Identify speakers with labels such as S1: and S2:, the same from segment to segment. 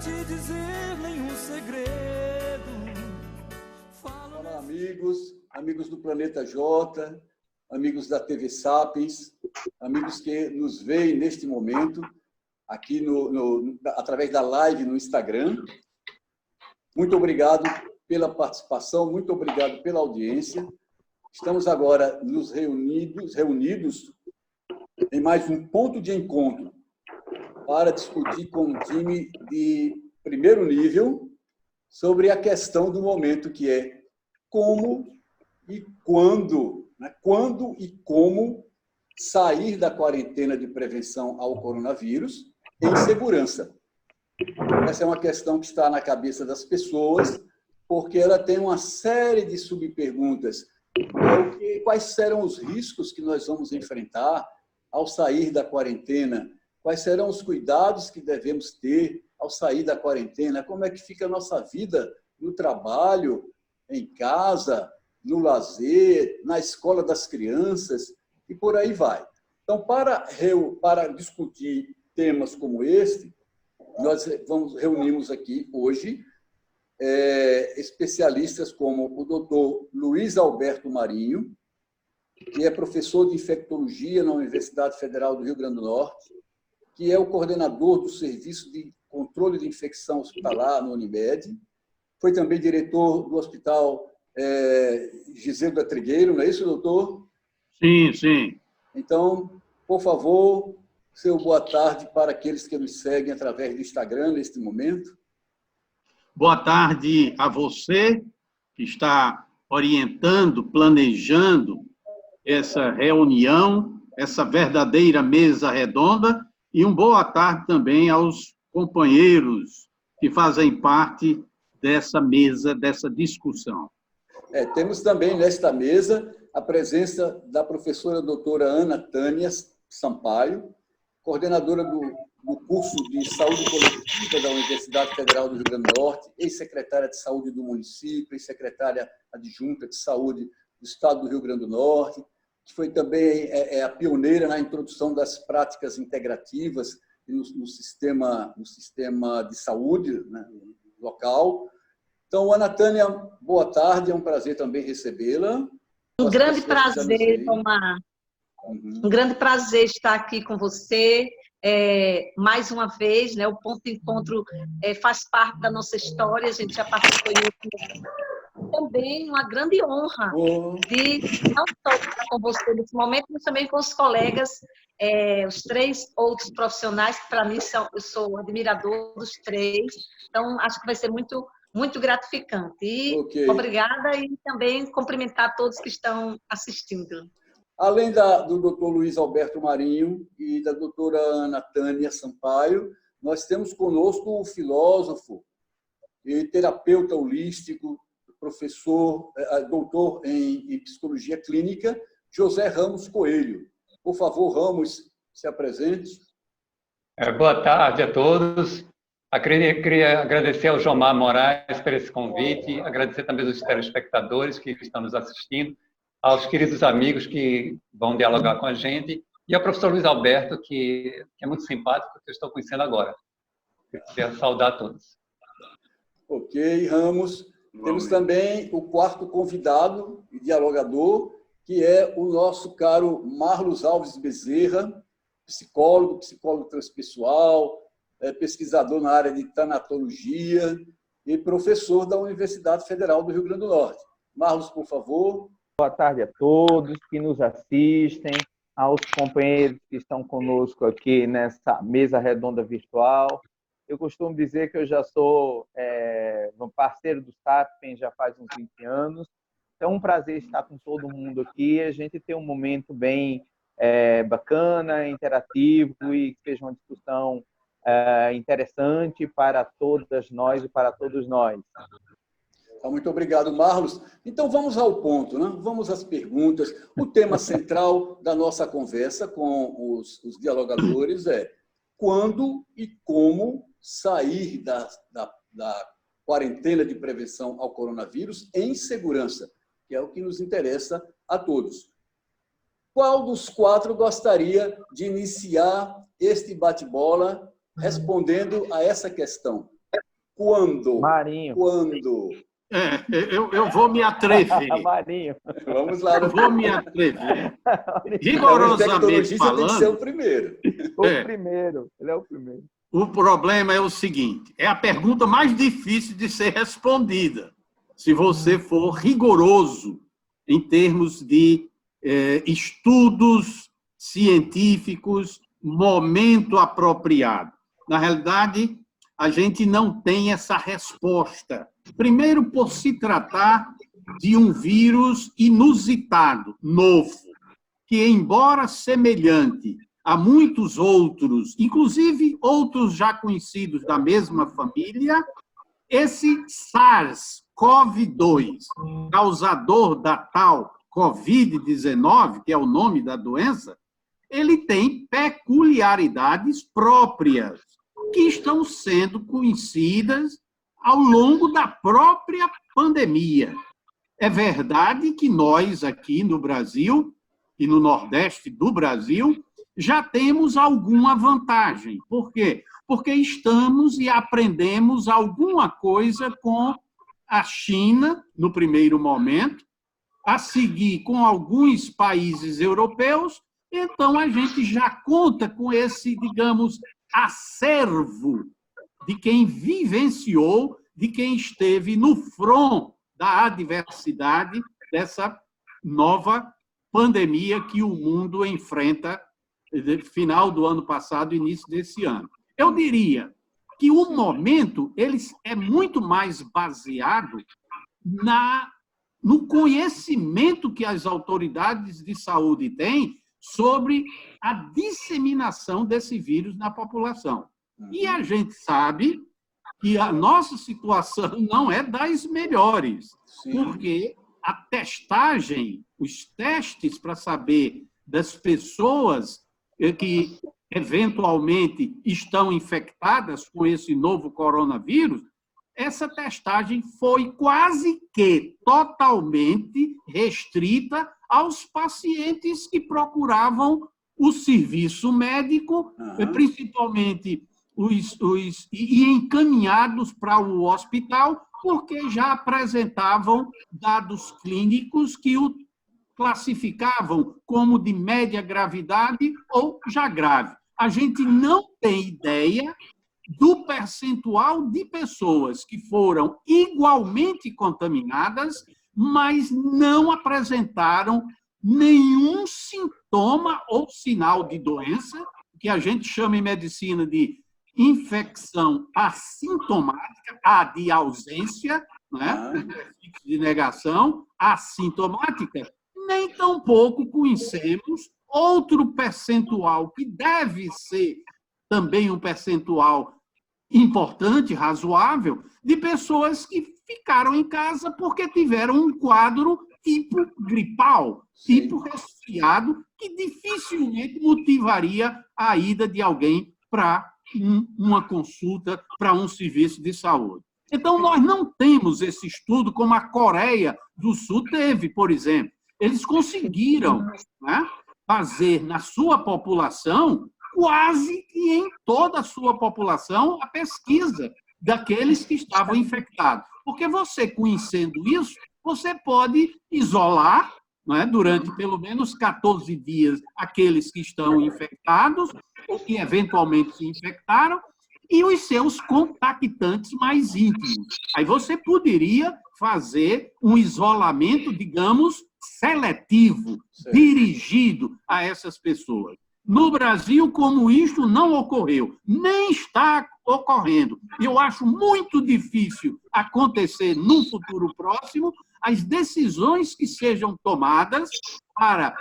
S1: te dizer nenhum segredo.
S2: Olá, amigos do Planeta J, amigos da TV Sapiens, amigos que nos veem neste momento aqui através da live no Instagram. Muito obrigado pela participação, muito obrigado pela audiência. Estamos agora reunidos em mais um ponto de encontro para discutir com um time de primeiro nível sobre a questão do momento, que é como e quando, né? Quando e como sair da quarentena de prevenção ao coronavírus em segurança. Essa é uma questão que está na cabeça das pessoas, porque ela tem uma série de subperguntas. Quais serão os riscos que nós vamos enfrentar ao sair da quarentena? Quais serão os cuidados que devemos ter ao sair da quarentena? Como é que fica a nossa vida no trabalho, em casa, no lazer, na escola das crianças e por aí vai. Então, para discutir temas como este, nós reunimos aqui hoje especialistas como o doutor Luiz Alberto Marinho, que é professor de infectologia na Universidade Federal do Rio Grande do Norte, que é o coordenador do Serviço de Controle de Infecção Hospitalar no Unimed, foi também diretor do Hospital Giselo da Trigueiro, não é isso, doutor?
S3: Sim, sim.
S2: Então, por favor, seu boa tarde para aqueles que nos seguem através do Instagram neste momento.
S3: Boa tarde a você que está orientando, planejando essa reunião, essa verdadeira mesa redonda, e boa tarde também aos companheiros que fazem parte dessa mesa, dessa discussão.
S2: Temos também nesta mesa a presença da professora doutora Ana Tânia Sampaio, coordenadora do curso de Saúde Coletiva da Universidade Federal do Rio Grande do Norte, ex-secretária de Saúde do município, ex-secretária adjunta de Saúde do Estado do Rio Grande do Norte, que foi também a pioneira na introdução das práticas integrativas no sistema de saúde, né, local. Então, Ana Tânia, boa tarde, é um prazer também recebê-la.
S4: Um grande prazer, Tomar. Um grande prazer estar aqui com você. Mais uma vez, né, o Ponto de Encontro faz parte da nossa história, a gente já participou em outro. Também uma grande honra de não só estar com você nesse momento, mas também com os colegas, os três outros profissionais, que para mim eu sou admirador dos três, então acho que vai ser muito gratificante. E obrigada, e também cumprimentar todos que estão assistindo.
S2: Além do doutor Luiz Alberto Marinho e da doutora Ana Tânia Sampaio, nós temos conosco o filósofo e terapeuta holístico, professor, doutor em psicologia clínica, José Ramos Coelho. Por favor, Ramos, se apresente.
S5: Boa tarde a todos. Queria agradecer ao Jomar Moraes por esse convite, agradecer também aos telespectadores que estão nos assistindo, aos queridos amigos que vão dialogar com a gente, e ao professor Luiz Alberto, que é muito simpático, que eu estou conhecendo agora. Queria saudar a todos.
S2: Ok, Ramos. Temos também o quarto convidado e dialogador, que é o nosso caro Marlos Alves Bezerra, psicólogo transpessoal, pesquisador na área de tanatologia e professor da Universidade Federal do Rio Grande do Norte. Marlos, por favor.
S6: Boa tarde a todos que nos assistem, aos companheiros que estão conosco aqui nessa mesa redonda virtual. Eu costumo dizer que eu já sou um parceiro do Sapiens já faz uns 20 anos. Então, é um prazer estar com todo mundo aqui. A gente tem um momento bem bacana, interativo e que seja uma discussão interessante para todas nós e para todos nós.
S2: Muito obrigado, Marlos. Então, vamos ao ponto, né? Vamos às perguntas. O tema central da nossa conversa com os dialogadores é quando e como sair da quarentena de prevenção ao coronavírus em segurança, que é o que nos interessa a todos. Qual dos quatro gostaria de iniciar este bate-bola respondendo a essa questão? quando?
S6: Marinho.
S2: Quando?
S3: Eu vou me atrever.
S6: Marinho.
S2: Vamos lá.
S3: Eu vou me atrever.
S2: O
S3: Rigorosamente
S2: infectologista tem que ser o
S3: falando,
S2: primeiro.
S6: Primeiro. Ele é o primeiro.
S3: o problema é o seguinte: é a pergunta mais difícil de ser respondida, se você for rigoroso em termos de estudos científicos, momento apropriado. Na realidade, a gente não tem essa resposta. Primeiro, por se tratar de um vírus inusitado, novo, que, embora semelhante a muitos outros, inclusive outros já conhecidos da mesma família, esse SARS-CoV-2, causador da tal Covid-19, que é o nome da doença, ele tem peculiaridades próprias, que estão sendo conhecidas ao longo da própria pandemia. É verdade que nós, aqui no Brasil e no Nordeste do Brasil, já temos alguma vantagem. Por quê? Porque estamos e aprendemos alguma coisa com a China, no primeiro momento, a seguir com alguns países europeus. Então, a gente já conta com esse, digamos, acervo de quem vivenciou, de quem esteve no front da adversidade dessa nova pandemia que o mundo enfrenta no final do ano passado, início desse ano. Eu diria que o momento ele é muito mais baseado no conhecimento que as autoridades de saúde têm sobre a disseminação desse vírus na população. E a gente sabe que a nossa situação não é das melhores, porque a testagem, os testes para saber das pessoas que eventualmente estão infectadas com esse novo coronavírus, essa testagem foi quase que totalmente restrita aos pacientes que procuravam o serviço médico, principalmente e encaminhados para o hospital, porque já apresentavam dados clínicos que o classificavam como de média gravidade ou já grave. A gente não tem ideia do percentual de pessoas que foram igualmente contaminadas, mas não apresentaram nenhum sintoma ou sinal de doença, que a gente chama em medicina de infecção assintomática, a de ausência, né? De negação, assintomática, nem tampouco conhecemos outro percentual que deve ser também um percentual importante, razoável, de pessoas que ficaram em casa porque tiveram um quadro tipo gripal, tipo resfriado, que dificilmente motivaria a ida de alguém para uma consulta, para um serviço de saúde. Então, nós não temos esse estudo como a Coreia do Sul teve, por exemplo. Eles conseguiram, né, fazer na sua população, quase que em toda a sua população, a pesquisa daqueles que estavam infectados. Porque você, conhecendo isso, você pode isolar, né, durante pelo menos 14 dias aqueles que estão infectados, ou que eventualmente se infectaram, e os seus contactantes mais íntimos. Aí você poderia fazer um isolamento, digamos, seletivo, dirigido a essas pessoas. No Brasil, como isto não ocorreu, nem está ocorrendo, eu acho muito difícil acontecer num futuro próximo, as decisões que sejam tomadas para,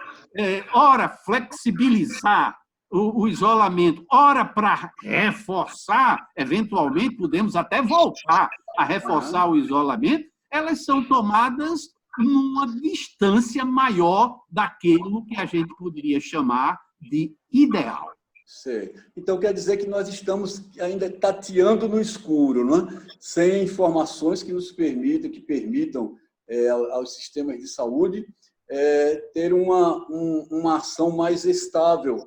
S3: ora, flexibilizar o isolamento, ora, para reforçar, eventualmente, podemos até voltar a reforçar o isolamento, elas são tomadas numa distância maior daquilo que a gente poderia chamar de ideal.
S2: Sei. Então, quer dizer que nós estamos ainda tateando no escuro, não é? Sem informações que nos permitam aos sistemas de saúde ter uma ação mais estável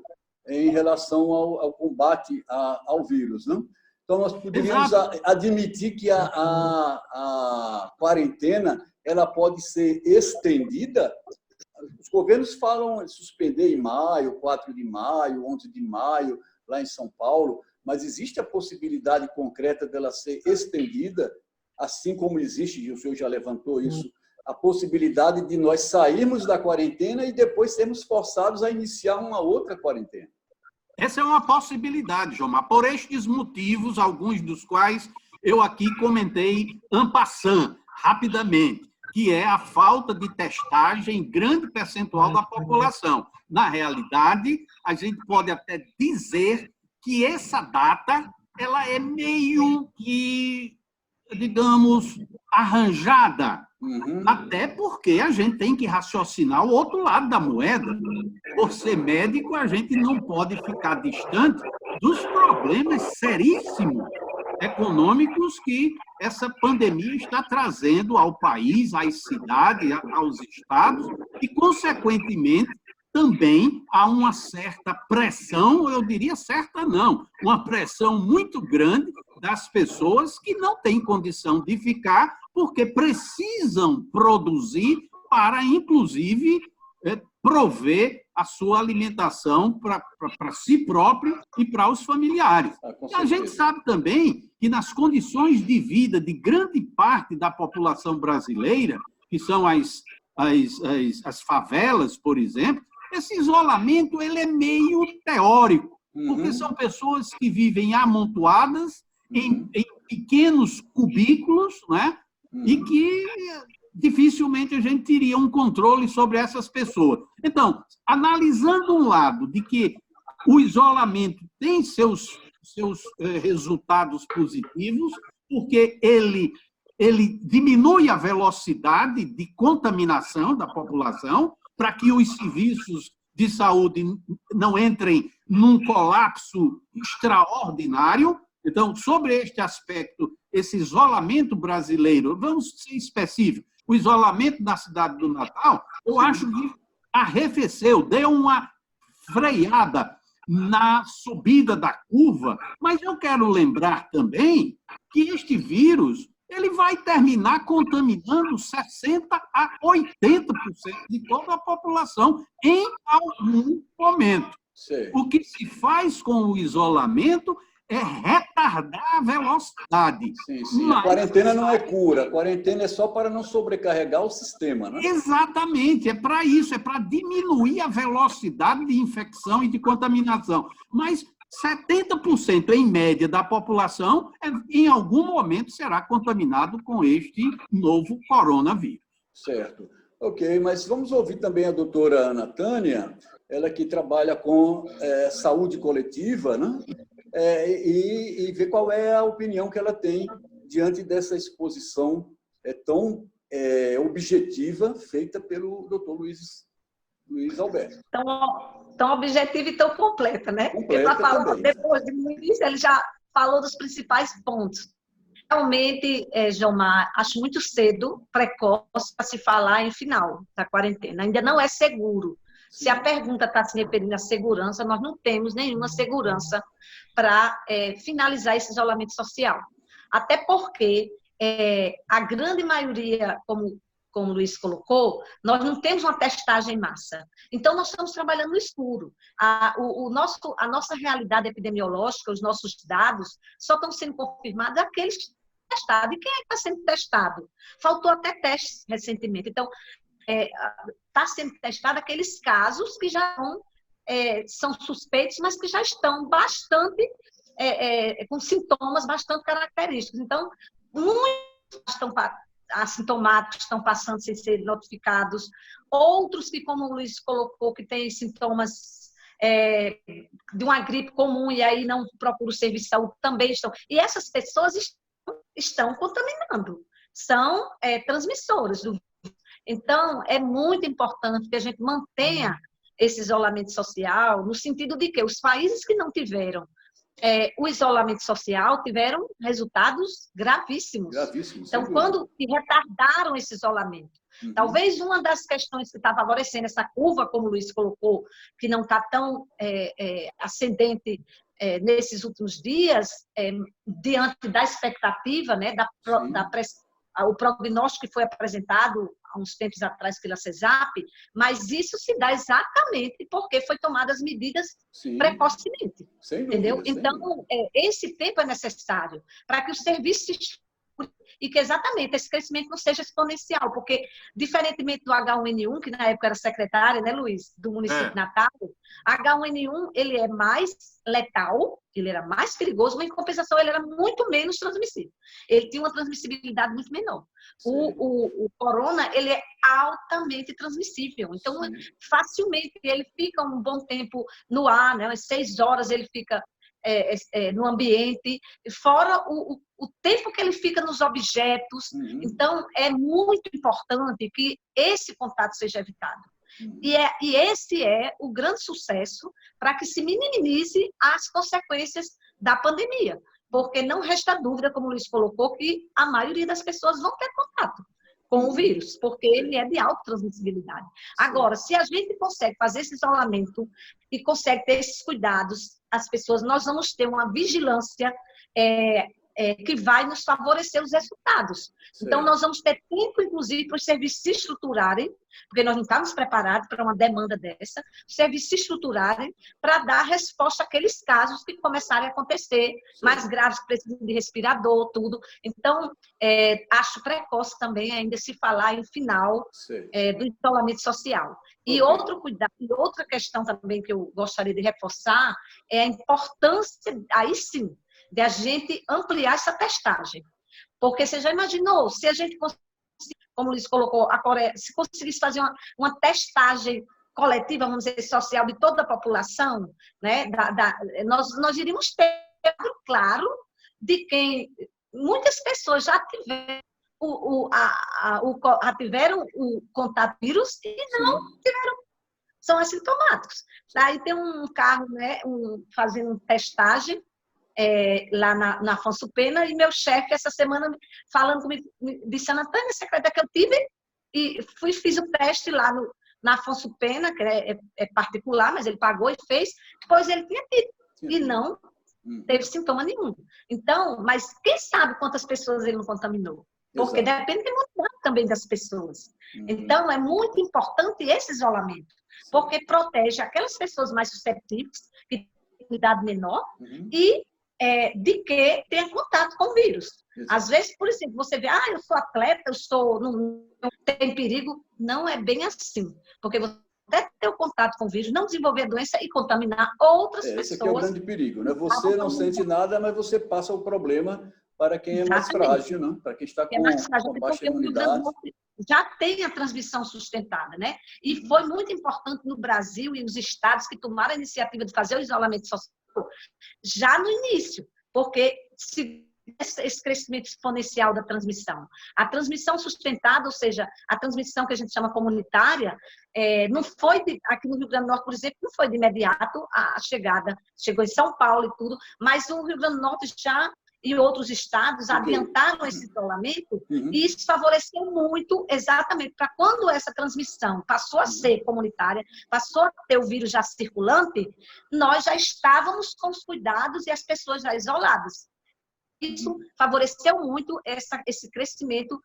S2: em relação ao combate ao vírus, não? Então, nós poderíamos admitir que a quarentena ela pode ser estendida. Os governos falam em suspender em maio, 4 de maio, 11 de maio, lá em São Paulo, mas existe a possibilidade concreta dela ser estendida, assim como existe, e o senhor já levantou isso, a possibilidade de nós sairmos da quarentena e depois sermos forçados a iniciar uma outra quarentena.
S3: Essa é uma possibilidade, Jomar, por estes motivos, alguns dos quais eu aqui comentei en passant, rapidamente, que é a falta de testagem em grande percentual da população. Na realidade, a gente pode até dizer que essa data ela é meio que, digamos, arranjada, até porque a gente tem que raciocinar o outro lado da moeda. Por ser médico, a gente não pode ficar distante dos problemas seríssimos econômicos que essa pandemia está trazendo ao país, às cidades, aos estados, e, consequentemente, também há uma certa pressão, eu diria certa não, uma pressão muito grande das pessoas que não têm condição de ficar porque precisam produzir para, inclusive, prover a sua alimentação para si próprio e para os familiares. E a gente sabe também que nas condições de vida de grande parte da população brasileira, que são as favelas, por exemplo, esse isolamento ele é meio teórico, porque são pessoas que vivem amontoadas em pequenos cubículos, né? E que dificilmente a gente teria um controle sobre essas pessoas. Então, analisando um lado de que o isolamento tem seus resultados positivos, porque ele diminui a velocidade de contaminação da população, para que os serviços de saúde não entrem num colapso extraordinário. Então, sobre este aspecto, esse isolamento brasileiro, vamos ser específicos, o isolamento na cidade do Natal, eu acho que arrefeceu, deu uma freada na subida da curva, mas eu quero lembrar também que este vírus ele vai terminar contaminando 60% a 80% de toda a população em algum momento.
S2: Sim.
S3: O que se faz com o isolamento é retardar a velocidade.
S2: Sim. Mas a quarentena não é cura, a quarentena é só para não sobrecarregar o sistema, né?
S3: Exatamente, é para isso, é para diminuir a velocidade de infecção e de contaminação. Mas 70% em média da população em algum momento será contaminado com este novo coronavírus.
S2: Certo. Ok, mas vamos ouvir também a doutora Ana Tânia, ela que trabalha com saúde coletiva, né? E ver qual é a opinião que ela tem diante dessa exposição tão objetiva feita pelo doutor Luiz Alberto.
S4: Tão objetiva e tão completa, né?
S2: Completa também.
S4: Depois de muito isso, ele já falou dos principais pontos. Realmente, Jomar, acho muito cedo, precoce, para se falar em final da quarentena. Ainda não é seguro. Se a pergunta está se referindo à segurança, nós não temos nenhuma segurança para finalizar esse isolamento social. Até porque a grande maioria, como o Luiz colocou, nós não temos uma testagem em massa. Então, nós estamos trabalhando no escuro. A nossa realidade epidemiológica, os nossos dados, só estão sendo confirmados aqueles testados. E quem é que está sendo testado? Faltou até testes recentemente. Então, está sendo testado aqueles casos que já são suspeitos, mas que já estão bastante, com sintomas bastante característicos. Então, muitos estão assintomáticos, estão passando sem ser notificados, outros que, como o Luiz colocou, que têm sintomas de uma gripe comum e aí não procuram o serviço de saúde, também estão. E essas pessoas estão contaminando, são transmissoras do vírus. Então, é muito importante que a gente mantenha esse isolamento social, no sentido de que os países que não tiveram o isolamento social tiveram resultados gravíssimos.
S2: Gravíssimo.
S4: Então, quando se retardaram esse isolamento, talvez uma das questões que está favorecendo essa curva, como o Luiz colocou, que não está tão ascendente nesses últimos dias, diante da expectativa, né, o prognóstico que foi apresentado há uns tempos atrás pela CESAP, mas isso se dá exatamente porque foi tomadas medidas precocemente. Entendeu? Então, esse tempo é necessário para que os serviços e que exatamente esse crescimento não seja exponencial, porque, diferentemente do H1N1, que na época era secretária, né, Luiz, do município de Natal, H1N1 ele é mais letal, ele era mais perigoso, mas, em compensação, ele era muito menos transmissível. Ele tinha uma transmissibilidade muito menor. O corona, ele é altamente transmissível. Então, facilmente, ele fica um bom tempo no ar, né, umas 6 horas ele fica no ambiente, fora o tempo que ele fica nos objetos. Então, é muito importante que esse contato seja evitado. E esse é o grande sucesso para que se minimize as consequências da pandemia, porque não resta dúvida, como o Luiz colocou, que a maioria das pessoas vão ter contato com o vírus, porque ele é de alta transmissibilidade. Agora, se a gente consegue fazer esse isolamento e consegue ter esses cuidados, as pessoas, nós vamos ter uma vigilância que vai nos favorecer os resultados. Então, nós vamos ter tempo, inclusive, para os serviços se estruturarem, porque nós não estamos preparados para uma demanda dessa, os serviços se estruturarem para dar resposta àqueles casos que começarem a acontecer, mais graves, que precisam de respirador, tudo. Então, acho precoce também ainda se falar em final do isolamento social. E outro cuidado, e outra questão também que eu gostaria de reforçar é a importância, aí sim, de a gente ampliar essa testagem. Porque você já imaginou, se a gente conseguisse, como o Luiz colocou, a Coreia, se conseguisse fazer uma testagem coletiva, vamos dizer, social de toda a população, né, nós iríamos ter, claro, de quem muitas pessoas já tiveram tiveram o contato vírus e não tiveram, são assintomáticos. Daí tem um carro, né, fazendo testagem lá na Afonso Pena, e meu chefe, essa semana, falando comigo, disse: Ana Tânia, secretária, que eu tive, e fiz o teste lá na Afonso Pena, que é particular, mas ele pagou e fez, depois ele tinha tido, e não teve sintoma nenhum. Então, mas quem sabe quantas pessoas ele não contaminou? Porque depende muito também das pessoas. Então, é muito importante esse isolamento, porque protege aquelas pessoas mais susceptíveis, que têm idade menor, e de que tenha contato com o vírus. Às vezes, por exemplo, você vê, eu sou atleta, não tem perigo. Não é bem assim, porque você até ter o contato com o vírus, não desenvolver a doença e contaminar outras pessoas.
S2: Esse aqui é o grande perigo, né? Você não sente nada, mas você passa o problema para quem é mais frágil, né? Para quem está com baixa imunidade.
S4: Já tem a transmissão sustentada, né? E foi muito importante no Brasil e os estados que tomaram a iniciativa de fazer o isolamento social já no início, porque esse crescimento exponencial da transmissão. A transmissão sustentada, ou seja, a transmissão que a gente chama comunitária, não foi, aqui no Rio Grande do Norte, por exemplo, não foi de imediato a chegada, chegou em São Paulo e tudo, mas o Rio Grande do Norte já e outros estados adiantaram esse isolamento, e isso favoreceu muito exatamente para quando essa transmissão passou a ser comunitária, passou a ter o vírus já circulante, nós já estávamos com os cuidados e as pessoas já isoladas. Isso favoreceu muito esse crescimento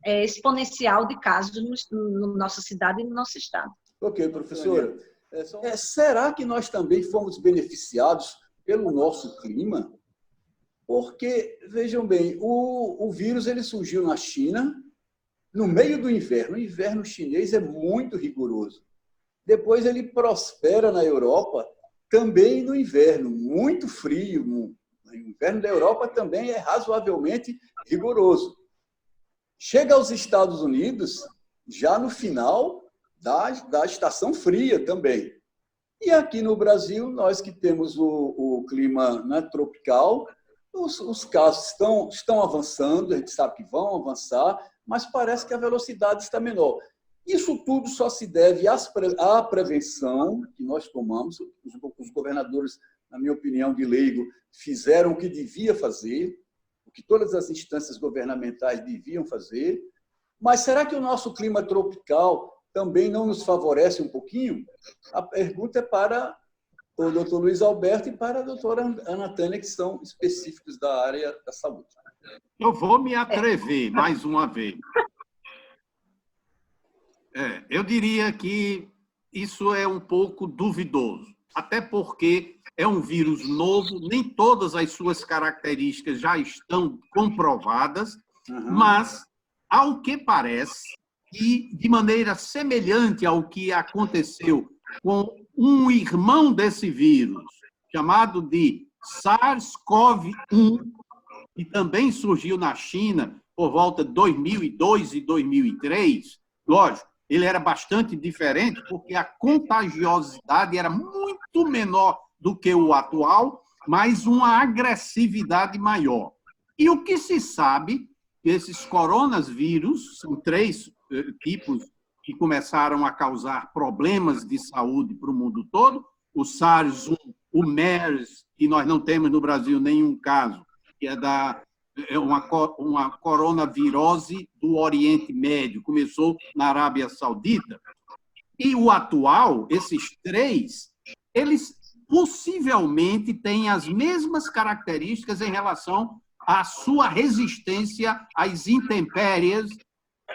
S4: exponencial de casos na nossa cidade e no nosso estado.
S2: Ok, professora. Será que nós também fomos beneficiados pelo nosso clima? Porque, vejam bem, o vírus ele surgiu na China no meio do inverno. O inverno chinês é muito rigoroso. Depois ele prospera na Europa também no inverno, muito frio. O inverno da Europa também é razoavelmente rigoroso. Chega aos Estados Unidos já no final da estação fria também. E aqui no Brasil, nós que temos o clima tropical, os casos estão avançando, a gente sabe que vão avançar, mas parece que a velocidade está menor. Isso tudo só se deve à prevenção que nós tomamos, os governadores na minha opinião de leigo, fizeram o que devia fazer, o que todas as instâncias governamentais deviam fazer, mas será que o nosso clima tropical também não nos favorece um pouquinho? A pergunta é para o doutor Luiz Alberto e para a doutora Ana Tânia, que são específicos da área da saúde.
S3: Eu vou me atrever mais uma vez. Eu diria que isso é um pouco duvidoso, até porque é um vírus novo, nem todas as suas características já estão comprovadas, mas, ao que parece, e de maneira semelhante ao que aconteceu com um irmão desse vírus, chamado de SARS-CoV-1, que também surgiu na China por volta de 2002 e 2003, lógico, ele era bastante diferente porque a contagiosidade era muito menor do que o atual, mas uma agressividade maior. E o que se sabe, esses coronavírus, são 3 tipos que começaram a causar problemas de saúde para o mundo todo, o SARS-1, o MERS, que nós não temos no Brasil nenhum caso, que é uma coronavirose do Oriente Médio, começou na Arábia Saudita. E o atual, esses 3, eles possivelmente têm as mesmas características em relação à sua resistência às intempéries,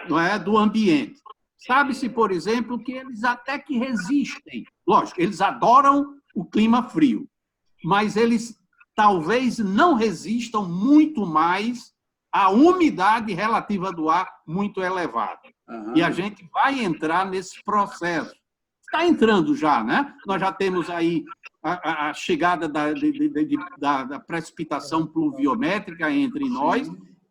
S3: não é, do ambiente. Sabe-se, por exemplo, que eles até que resistem. Lógico, eles adoram o clima frio, mas eles talvez não resistam muito mais à umidade relativa do ar muito elevada. E a gente vai entrar nesse processo. Está entrando já, né? Nós já temos aí a chegada da precipitação pluviométrica entre nós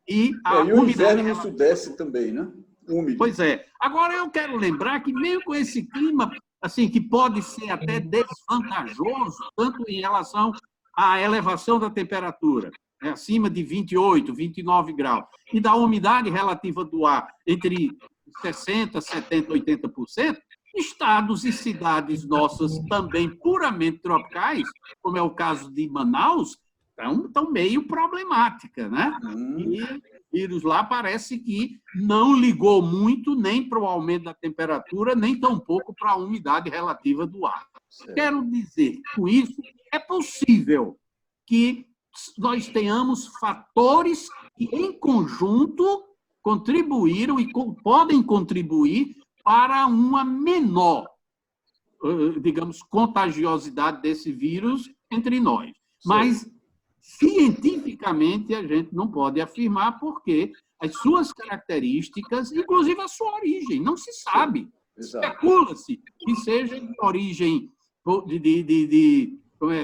S3: e a
S2: e o
S3: umidade
S2: inverno no Sudeste também, né? Úmido.
S3: Pois é. Agora, eu quero lembrar que, mesmo com esse clima, assim, que pode ser até desvantajoso, tanto em relação à elevação da temperatura, né, acima de 28, 29 graus, e da umidade relativa do ar entre 60%, 70%, 80%, estados e cidades nossas também puramente tropicais, como é o caso de Manaus, estão meio problemática, né? E o vírus lá parece que não ligou muito nem para o aumento da temperatura, nem tampouco para a umidade relativa do ar. Certo. Quero dizer, com isso, é possível que nós tenhamos fatores que, em conjunto, contribuíram e podem contribuir para uma menor, digamos, contagiosidade desse vírus entre nós. Mas, cientificamente, a gente não pode afirmar porque as suas características, inclusive a sua origem, não se sabe. Especula-se que seja de origem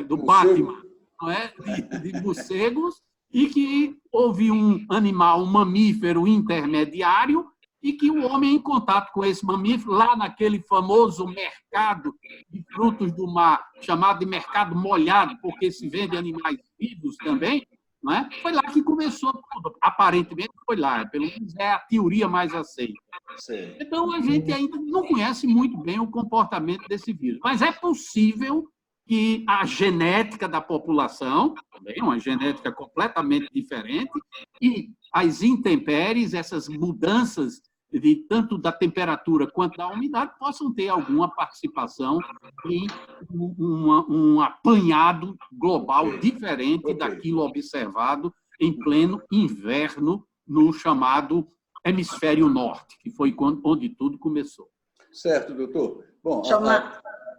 S3: do Batman, não é? de morcegos, e que houve um animal, um mamífero intermediário, e que o homem, em contato com esse mamífero, lá naquele famoso mercado de frutos do mar, chamado de mercado molhado, porque se vende animais vivos também, não é? Foi lá que começou tudo. Aparentemente foi lá, pelo menos é a teoria mais aceita. Sim. Então, a gente ainda não conhece muito bem o comportamento desse vírus, mas é possível que a genética da população, também uma genética completamente diferente, e as intempéries, essas mudanças tanto da temperatura quanto da umidade, possam ter alguma participação em um apanhado global diferente daquilo observado em pleno inverno no chamado hemisfério norte, que foi onde tudo começou.
S2: Certo, doutor. Bom,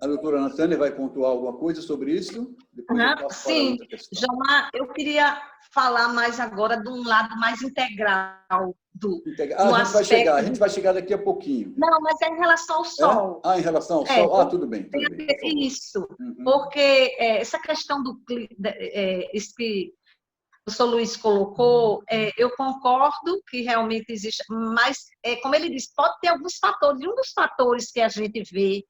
S2: a doutora Ana Tânia vai pontuar alguma coisa sobre isso?
S4: Sim, Jomar, eu queria falar mais agora de um lado mais integral do
S2: a gente vai chegar daqui a pouquinho.
S4: Não, mas é em relação ao Sol.
S2: Em relação ao Sol? Tudo bem.
S4: Isso, porque essa questão isso que o Sr. Luiz colocou, eu concordo que realmente existe, mas, como ele disse, pode ter alguns fatores, e um dos fatores que a gente vê,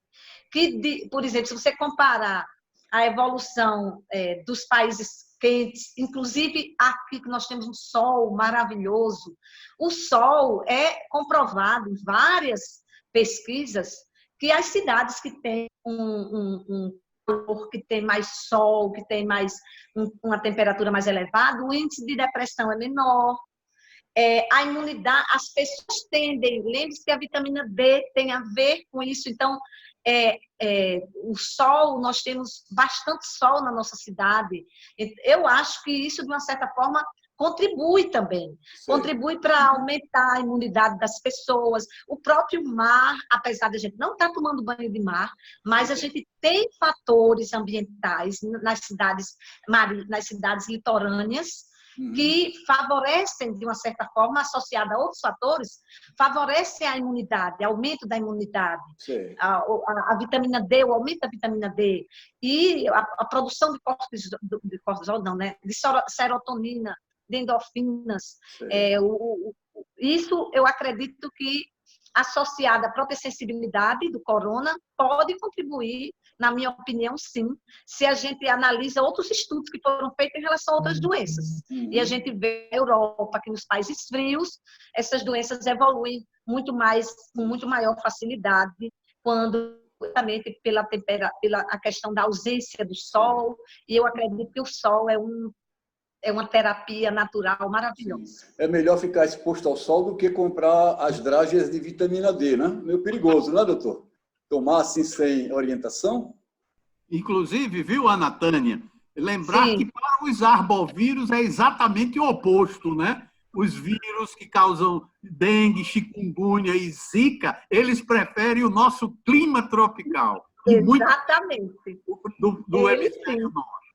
S4: que, por exemplo, se você comparar a evolução dos países quentes, inclusive aqui que nós temos um sol maravilhoso, o sol é comprovado em várias pesquisas que as cidades que têm um que tem mais sol, que tem mais uma temperatura mais elevada, o índice de depressão é menor. A imunidade, as pessoas tendem, lembre-se que a vitamina D tem a ver com isso, então, o sol, nós temos bastante sol na nossa cidade, eu acho que isso, de uma certa forma, contribui também,
S2: Sim.
S4: Contribui para aumentar a imunidade das pessoas, o próprio mar, apesar de a gente não estar tomando banho de mar, mas a gente tem fatores ambientais nas cidades litorâneas, que favorecem, de uma certa forma, associada a outros fatores, favorecem a imunidade, aumento da imunidade, a vitamina D, o aumento da vitamina D, e a produção de cortisol, não, né? De serotonina, de endorfinas. Isso eu acredito que, associada à própria sensibilidade do corona, pode contribuir, na minha opinião, sim, se a gente analisa outros estudos que foram feitos em relação a outras doenças. E a gente vê na Europa que nos países frios, essas doenças evoluem muito mais, com muito maior facilidade, quando justamente pela a questão da ausência do sol, e eu acredito que o sol é uma terapia natural maravilhosa.
S2: É melhor ficar exposto ao sol do que comprar as drágeas de vitamina D, né? Meio perigoso, né, doutor? Tomar assim sem orientação?
S3: Inclusive, viu, Ana Tânia? Lembrar
S4: Sim.
S3: que para os arbovírus é exatamente o oposto, né? Os vírus que causam dengue, chikungunya e zika, eles preferem o nosso clima tropical.
S4: Exatamente.
S3: Do hemisfério norte.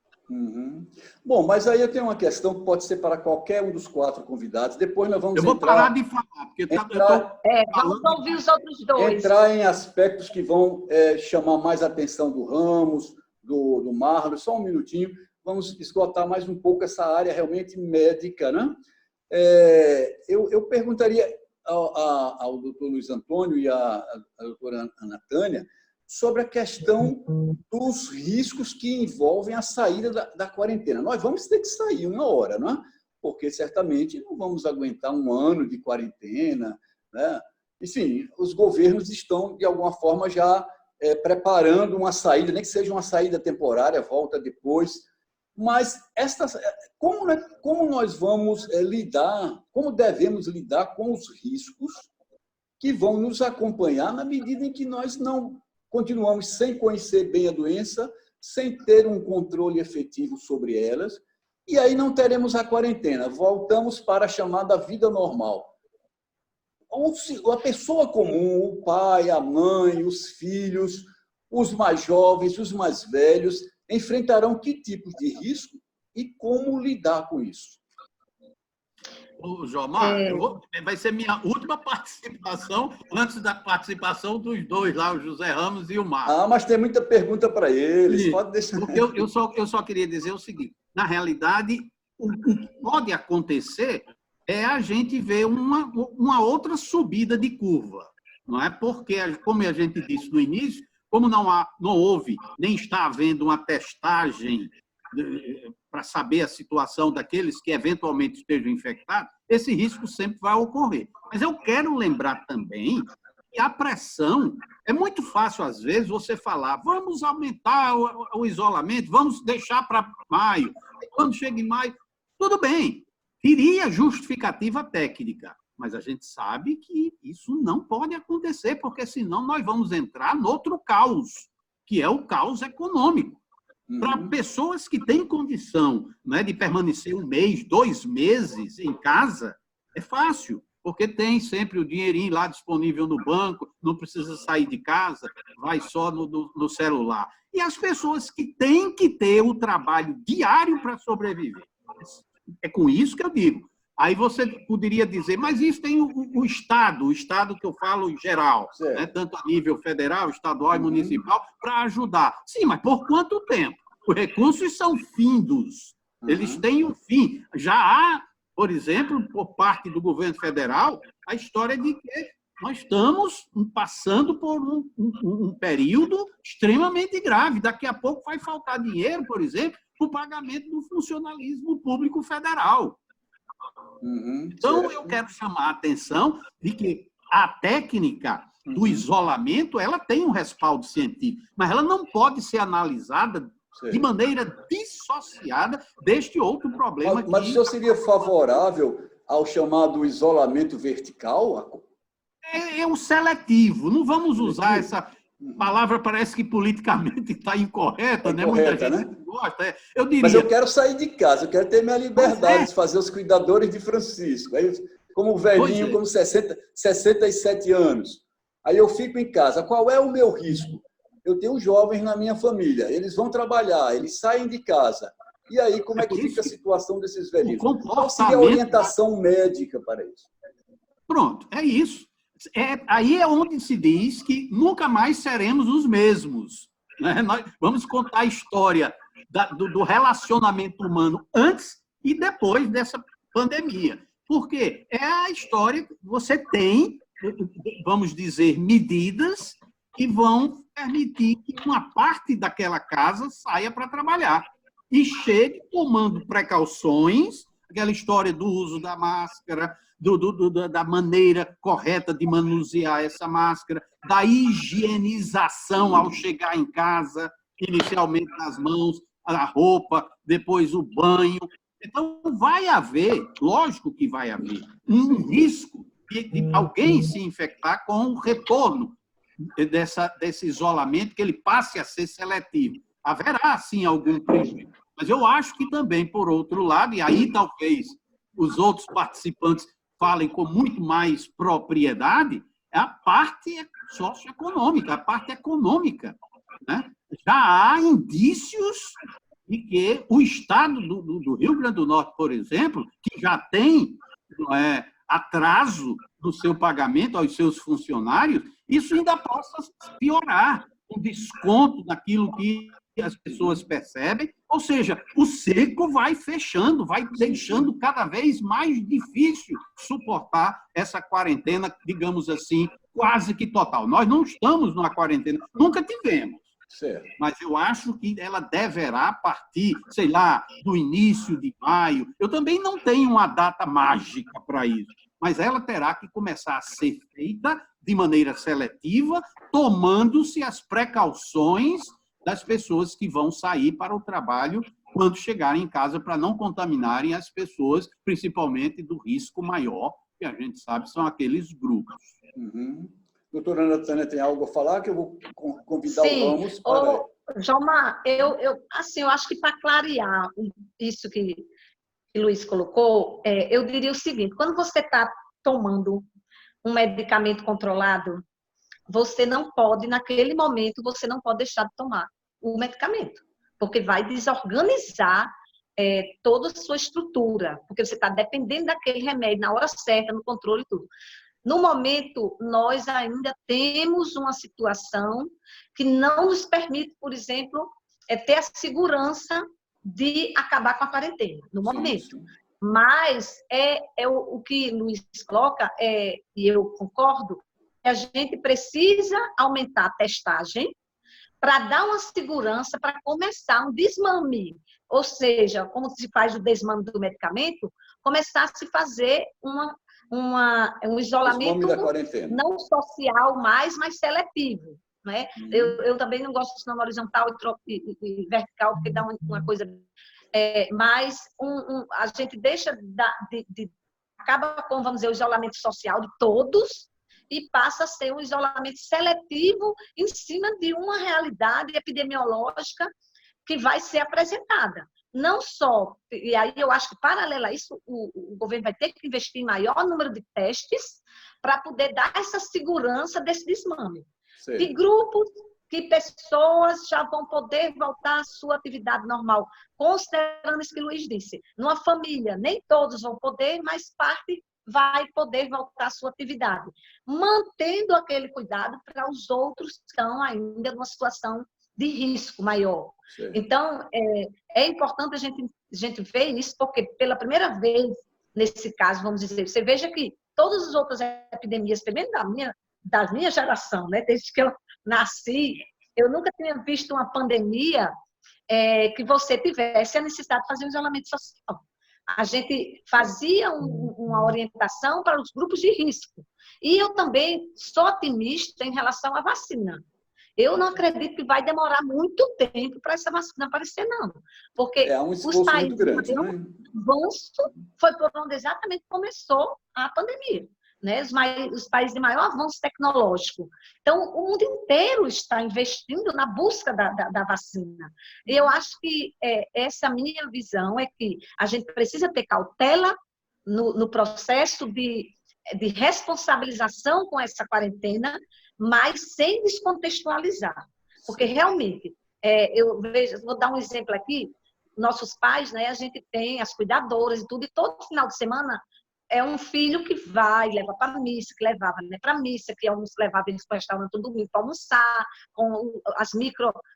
S2: Bom, mas aí eu tenho uma questão que pode ser para qualquer um dos 4 convidados. Depois nós vamos
S3: Eu vou parar de falar, porque
S4: vamos ouvir os outros 2.
S2: Entrar em aspectos que vão chamar mais a atenção do Ramos, do Marlon. Só um minutinho. Vamos esgotar mais um pouco essa área realmente médica, né? Eu perguntaria ao doutor Luiz Antônio e à doutora Ana Tânia sobre a questão dos riscos que envolvem a saída da quarentena. Nós vamos ter que sair uma hora, não é? Porque certamente não vamos aguentar um ano de quarentena, né? Enfim, os governos estão, de alguma forma, já preparando uma saída, nem que seja uma saída temporária, volta depois. Mas como nós vamos lidar, como devemos lidar com os riscos que vão nos acompanhar na medida em que nós não continuamos sem conhecer bem a doença, sem ter um controle efetivo sobre elas, e aí não teremos a quarentena. Voltamos para a chamada vida normal. A pessoa comum, o pai, a mãe, os filhos, os mais jovens, os mais velhos, enfrentarão que tipos de risco e como lidar com isso?
S3: Jomar, vai ser minha última participação antes da participação dos 2 lá, o José Ramos e o Marcos.
S2: Mas tem muita pergunta para eles. Pode deixar.
S3: Porque eu só queria dizer o seguinte: na realidade, o que pode acontecer é a gente ver uma outra subida de curva, não é? Porque, como a gente disse no início, como não houve, nem está havendo uma testagem para saber a situação daqueles que eventualmente estejam infectados, esse risco sempre vai ocorrer. Mas eu quero lembrar também que a pressão, é muito fácil, às vezes, você falar, vamos aumentar o isolamento, vamos deixar para maio. Quando chega em maio, tudo bem, teria justificativa técnica, mas a gente sabe que isso não pode acontecer, porque senão nós vamos entrar no outro caos, que é o caos econômico. Para pessoas que têm condição, né, de permanecer 1 mês, 2 meses em casa, é fácil, porque tem sempre o dinheirinho lá disponível no banco, não precisa sair de casa, vai só no celular. E as pessoas que têm que ter o trabalho diário para sobreviver. É com isso que eu digo. Aí você poderia dizer, mas isso tem o Estado que eu falo em geral, né, tanto a nível federal, estadual e municipal, para ajudar. Sim, mas por quanto tempo? Os recursos são findos, eles têm um fim. Já há, por exemplo, por parte do governo federal, a história de que nós estamos passando por um período extremamente grave. Daqui a pouco vai faltar dinheiro, por exemplo, para o pagamento do funcionalismo público federal. Então, eu quero chamar a atenção de que a técnica do isolamento, ela tem um respaldo científico, mas ela não pode ser analisada de maneira dissociada deste outro problema.
S2: Mas o senhor seria favorável ao chamado isolamento vertical?
S3: É o seletivo. Não vamos usar essa palavra, parece que politicamente está incorreta, né?
S2: Incorreta,
S3: muita gente
S2: né?
S3: não gosta. Eu diria...
S2: Mas eu quero sair de casa, eu quero ter minha liberdade de fazer os cuidadores de Francisco. Aí, como velhinho, como 67 anos. Aí eu fico em casa. Qual é o meu risco? Eu tenho jovens na minha família. Eles vão trabalhar, eles saem de casa. E aí, como é que fica a situação desses velhinhos? Qual seria a orientação médica para isso?
S3: Pronto, é isso. Aí é onde se diz que nunca mais seremos os mesmos. Né? Nós vamos contar a história do relacionamento humano antes e depois dessa pandemia. Porque é a história que você tem, vamos dizer, medidas que vão permitir que uma parte daquela casa saia para trabalhar e chegue tomando precauções, aquela história do uso da máscara, da maneira correta de manusear essa máscara, da higienização ao chegar em casa, inicialmente nas mãos, a roupa, depois o banho. Então, vai haver, lógico que vai haver, um risco de alguém se infectar com o retorno desse isolamento, que ele passe a ser seletivo. Haverá, sim, algum prejuízo. Mas eu acho que também, por outro lado, e aí talvez os outros participantes falem com muito mais propriedade, é a parte socioeconômica, a parte econômica. Né? Já há indícios de que o Estado do Rio Grande do Norte, por exemplo, que já tem atraso no seu pagamento aos seus funcionários, isso ainda possa piorar, um desconto naquilo que as pessoas percebem, ou seja, o cerco vai fechando, vai deixando cada vez mais difícil suportar essa quarentena, digamos assim, quase que total. Nós não estamos numa quarentena, nunca tivemos.
S2: Certo.
S3: Mas eu acho que ela deverá partir, sei lá, do início de maio. Eu também não tenho uma data mágica para isso, mas ela terá que começar a ser feita de maneira seletiva, tomando-se as precauções das pessoas que vão sair para o trabalho quando chegarem em casa, para não contaminarem as pessoas, principalmente do risco maior, que a gente sabe são aqueles grupos.
S2: Uhum. Doutora Ana Tânia, tem algo a falar? Que eu vou convidar o Ramos para...
S4: Jomar, eu acho que para clarear isso que o Luiz colocou, eu diria o seguinte: quando você está tomando um medicamento controlado, você não pode, naquele momento, você não pode deixar de tomar o medicamento, porque vai desorganizar toda a sua estrutura, porque você está dependendo daquele remédio na hora certa, no controle e tudo. No momento, nós ainda temos uma situação que não nos permite, por exemplo, ter a segurança de acabar com a quarentena, no momento. Sim. Mas o que Luiz coloca, e eu concordo, a gente precisa aumentar a testagem para dar uma segurança, para começar um desmame. Ou seja, como se faz o desmame do medicamento, começar a se fazer um isolamento não social mais, mas seletivo. Né? Eu também não gosto de sistema horizontal e vertical, porque dá uma coisa... mas a gente deixa acaba com, vamos dizer, o isolamento social de todos e passa a ser um isolamento seletivo em cima de uma realidade epidemiológica que vai ser apresentada. Não só, e aí eu acho que, paralelo a isso, o governo vai ter que investir em maior número de testes para poder dar essa segurança desse desmame. Sim. De grupos, que pessoas já vão poder voltar à sua atividade normal, considerando isso que o Luiz disse. Numa família, nem todos vão poder, mas parte vai poder voltar à sua atividade, mantendo aquele cuidado para os outros que estão ainda numa situação de risco maior. Sim. Então, é importante a gente ver isso, porque pela primeira vez, nesse caso, vamos dizer, você veja que todas as outras epidemias, pelo menos da minha geração, né, desde que eu nasci, eu nunca tinha visto uma pandemia que você tivesse a necessidade de fazer um isolamento social. a gente fazia uma orientação para os grupos de risco. E eu também sou otimista em relação à vacina. Eu não acredito que vai demorar muito tempo para essa vacina aparecer, não. Porque
S2: É um esforço
S4: os países
S2: muito grande, né?
S4: avanço foi por onde exatamente começou a pandemia. Né? Os países de maior avanço tecnológico. Então, o mundo inteiro está investindo na busca da vacina. E eu acho que essa minha visão é que a gente precisa ter cautela no processo de responsabilização com essa quarentena, mas sem descontextualizar. Porque, realmente, vou dar um exemplo aqui, nossos pais, né, a gente tem as cuidadoras e tudo, e todo final de semana é um filho que vai, leva para a missa, que levava para a missa, que levava eles para o restaurante todo domingo para almoçar, com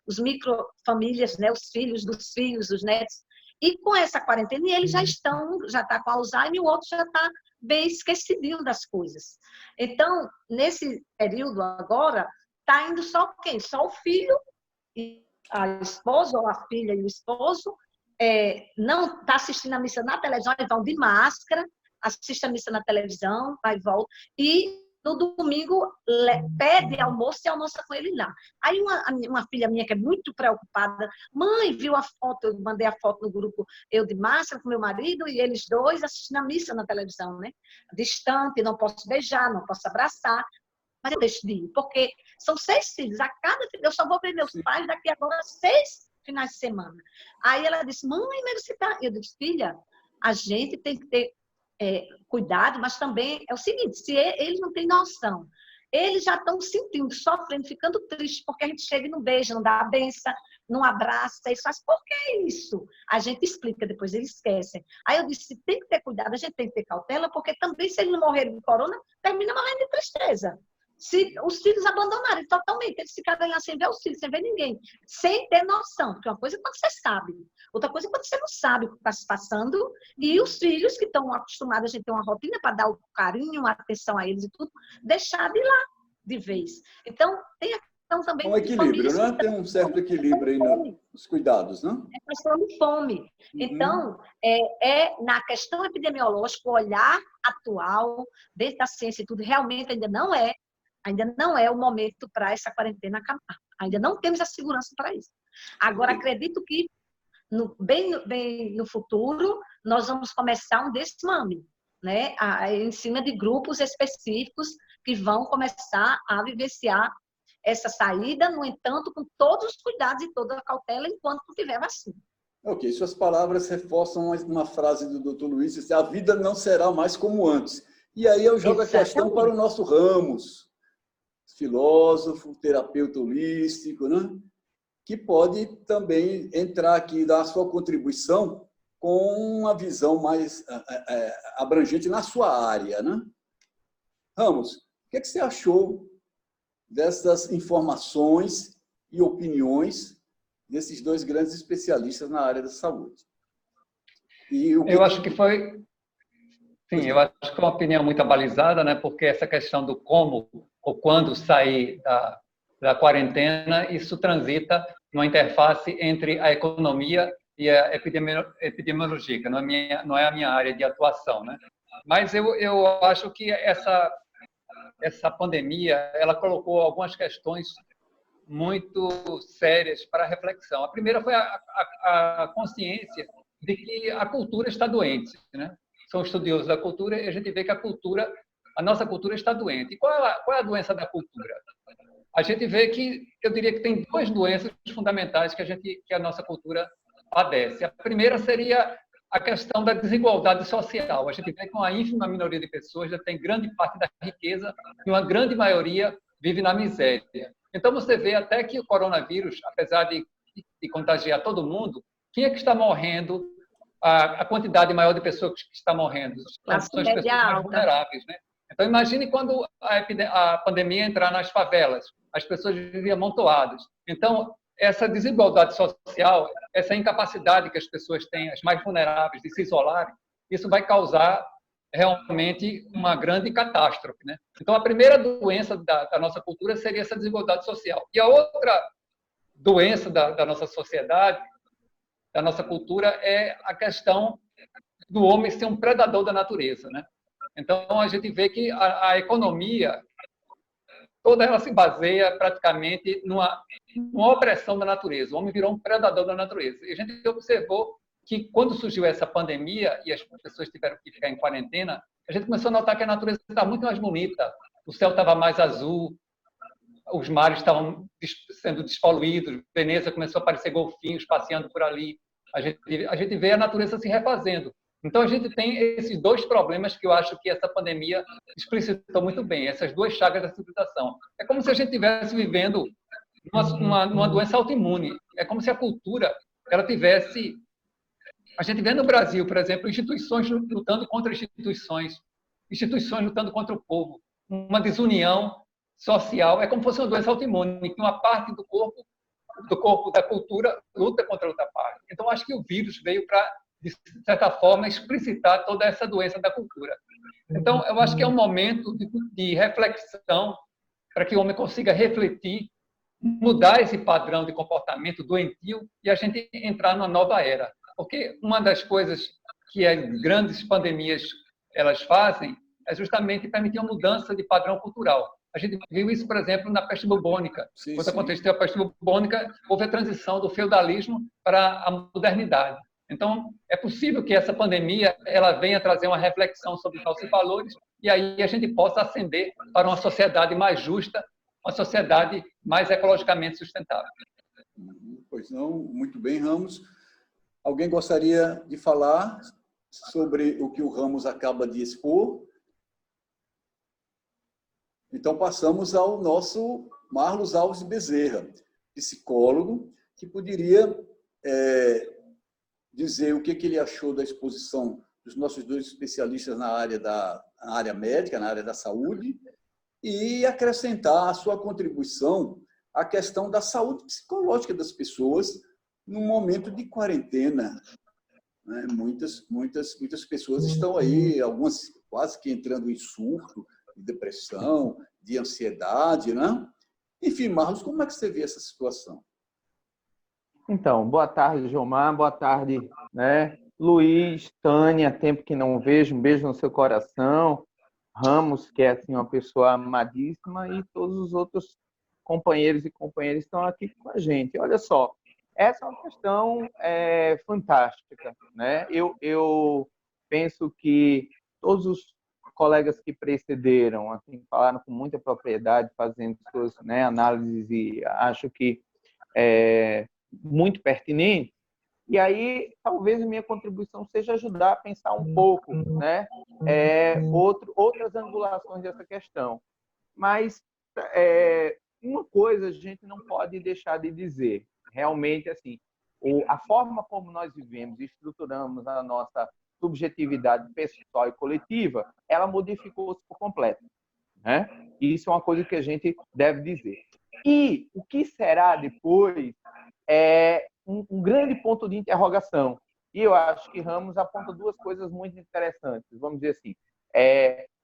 S4: os microfamílias, né, os filhos dos filhos, os netos. E com essa quarentena, eles já está com Alzheimer e o outro já está bem esquecidinho das coisas. Então, nesse período agora, está indo só quem? Só o filho e a esposa, ou a filha e o esposo, não está assistindo a missa na televisão, eles vão de máscara, assiste a missa na televisão, vai e volta, e no domingo pede almoço e almoça com ele lá. Aí uma filha minha que é muito preocupada, mãe, viu a foto, eu mandei a foto no grupo, eu de máscara com meu marido e eles dois assistindo a missa na televisão, né? Distante, não posso beijar, não posso abraçar, mas eu deixo de ir, porque são 6 filhos, a cada filho, eu só vou ver meus pais daqui agora 6 finais de semana. Aí ela disse, mãe, mas você tá... Eu disse, filha, a gente tem que ter cuidado, mas também é o seguinte, se eles não têm noção, eles já estão sentindo, sofrendo, ficando tristes, porque a gente chega e não beija, não dá a benção, não abraça, eles fazem, por que isso? A gente explica, depois eles esquecem. Aí eu disse, tem que ter cuidado, a gente tem que ter cautela, porque também se eles não morrerem de corona, termina morrendo de tristeza. Se os filhos abandonarem totalmente, eles ficarem lá sem ver os filhos, sem ver ninguém, sem ter noção, porque uma coisa é quando você sabe, outra coisa é quando você não sabe o que está se passando, e os filhos que estão acostumados a gente ter uma rotina para dar o carinho, a atenção a eles e tudo, deixar de ir lá de vez. Então, tem a questão também...
S2: Um equilíbrio, né? Tem um certo equilíbrio aí nos cuidados, não?
S4: É questão de fome. Então, na questão epidemiológica, o olhar atual, dentro da ciência e tudo, realmente ainda não é o momento para essa quarentena acabar. Ainda não temos a segurança para isso. Agora, acredito que, bem no futuro, nós vamos começar um desmame, né? Em cima de grupos específicos que vão começar a vivenciar essa saída, no entanto, com todos os cuidados e toda a cautela, enquanto não tiver vacina.
S2: Ok, suas palavras reforçam uma frase do Dr. Luiz, a vida não será mais como antes. E aí eu jogo a questão para o nosso Ramos, filósofo, terapeuta holístico, né? Que pode também entrar aqui e dar a sua contribuição com uma visão mais abrangente na sua área, né? Ramos, o que você achou dessas informações e opiniões desses 2 grandes especialistas na área da saúde?
S5: Eu acho que foi... Sim, eu acho que foi uma opinião muito abalizada, né? Porque essa questão do como ou quando sair da quarentena, isso transita numa interface entre a economia e a epidemiologia, que não é a minha área de atuação, né? Mas eu acho que essa pandemia, ela colocou algumas questões muito sérias para reflexão. A primeira foi a consciência de que a cultura está doente, né? São estudiosos da cultura e a gente vê que a nossa cultura está doente. E qual é a doença da cultura? A gente vê que, eu diria que tem 2 doenças fundamentais que a nossa cultura padece. A primeira seria a questão da desigualdade social. A gente vê que uma ínfima minoria de pessoas já tem grande parte da riqueza e uma grande maioria vive na miséria. Então, você vê até que o coronavírus, apesar de contagiar todo mundo, quem é que está morrendo? A quantidade maior de pessoas que está morrendo são as pessoas mais vulneráveis, né? Então, imagine quando a pandemia entrar nas favelas, as pessoas viviam amontoadas. Então, essa desigualdade social, essa incapacidade que as pessoas têm, as mais vulneráveis, de se isolarem, isso vai causar realmente uma grande catástrofe, né? Então, a primeira doença da nossa cultura seria essa desigualdade social. E a outra doença da nossa sociedade, da nossa cultura, é a questão do homem ser um predador da natureza, né? Então, a gente vê que a economia, toda ela se baseia praticamente numa opressão da natureza. O homem virou um predador da natureza. E a gente observou que, quando surgiu essa pandemia e as pessoas tiveram que ficar em quarentena, a gente começou a notar que a natureza estava muito mais bonita, o céu estava mais azul, os mares estavam sendo despoluídos, Veneza começou a aparecer golfinhos passeando por ali. A gente vê a natureza se refazendo. Então, a gente tem esses dois problemas que eu acho que essa pandemia explicitou muito bem, essas duas chagas da civilização. É como se a gente estivesse vivendo numa doença autoimune. É como se a cultura ela tivesse... A gente vê no Brasil, por exemplo, instituições lutando contra instituições lutando contra o povo, uma desunião social. É como se fosse uma doença autoimune, que uma parte do corpo da cultura luta contra a outra parte. Então, acho que o vírus veio para, de certa forma, explicitar toda essa doença da cultura. Então, eu acho que é um momento de reflexão para que o homem consiga refletir, mudar esse padrão de comportamento doentio e a gente entrar numa nova era. Porque uma das coisas que as grandes pandemias elas fazem é justamente permitir uma mudança de padrão cultural. A gente viu isso, por exemplo, na peste bubônica. Quando aconteceu a peste bubônica, houve a transição do feudalismo para a modernidade. Então, é possível que essa pandemia ela venha trazer uma reflexão sobre os nossos valores e aí a gente possa ascender para uma sociedade mais justa, uma sociedade mais ecologicamente sustentável.
S2: Pois não, muito bem, Ramos. Alguém gostaria de falar sobre o que o Ramos acaba de expor? Então, passamos ao nosso Marlos Alves Bezerra, psicólogo, que poderia dizer o que ele achou da exposição dos nossos dois especialistas na área médica, na área da saúde, e acrescentar a sua contribuição à questão da saúde psicológica das pessoas num momento de quarentena. Né? Muitas pessoas estão aí, algumas quase que entrando em surto, de depressão, de ansiedade, né? Enfim, Marlos, como é que você vê essa situação?
S6: Então, boa tarde, Gilmar, boa tarde, né? Luiz, Tânia, tempo que não vejo, um beijo no seu coração. Ramos, que é assim, uma pessoa amadíssima, e todos os outros companheiros e companheiras estão aqui com a gente. Olha só, essa é uma questão fantástica, né? Eu penso que todos os colegas que precederam assim, falaram com muita propriedade, fazendo suas análises, e acho que é muito pertinente. E aí, talvez a minha contribuição seja ajudar a pensar um pouco, né? Outras angulações dessa questão. Mas uma coisa a gente não pode deixar de dizer. Realmente, assim, a forma como nós vivemos e estruturamos a nossa subjetividade pessoal e coletiva, ela modificou-se por completo, né? Isso é uma coisa que a gente deve dizer. E o que será depois é um grande ponto de interrogação. E eu acho que Ramos aponta duas coisas muito interessantes. Vamos dizer assim,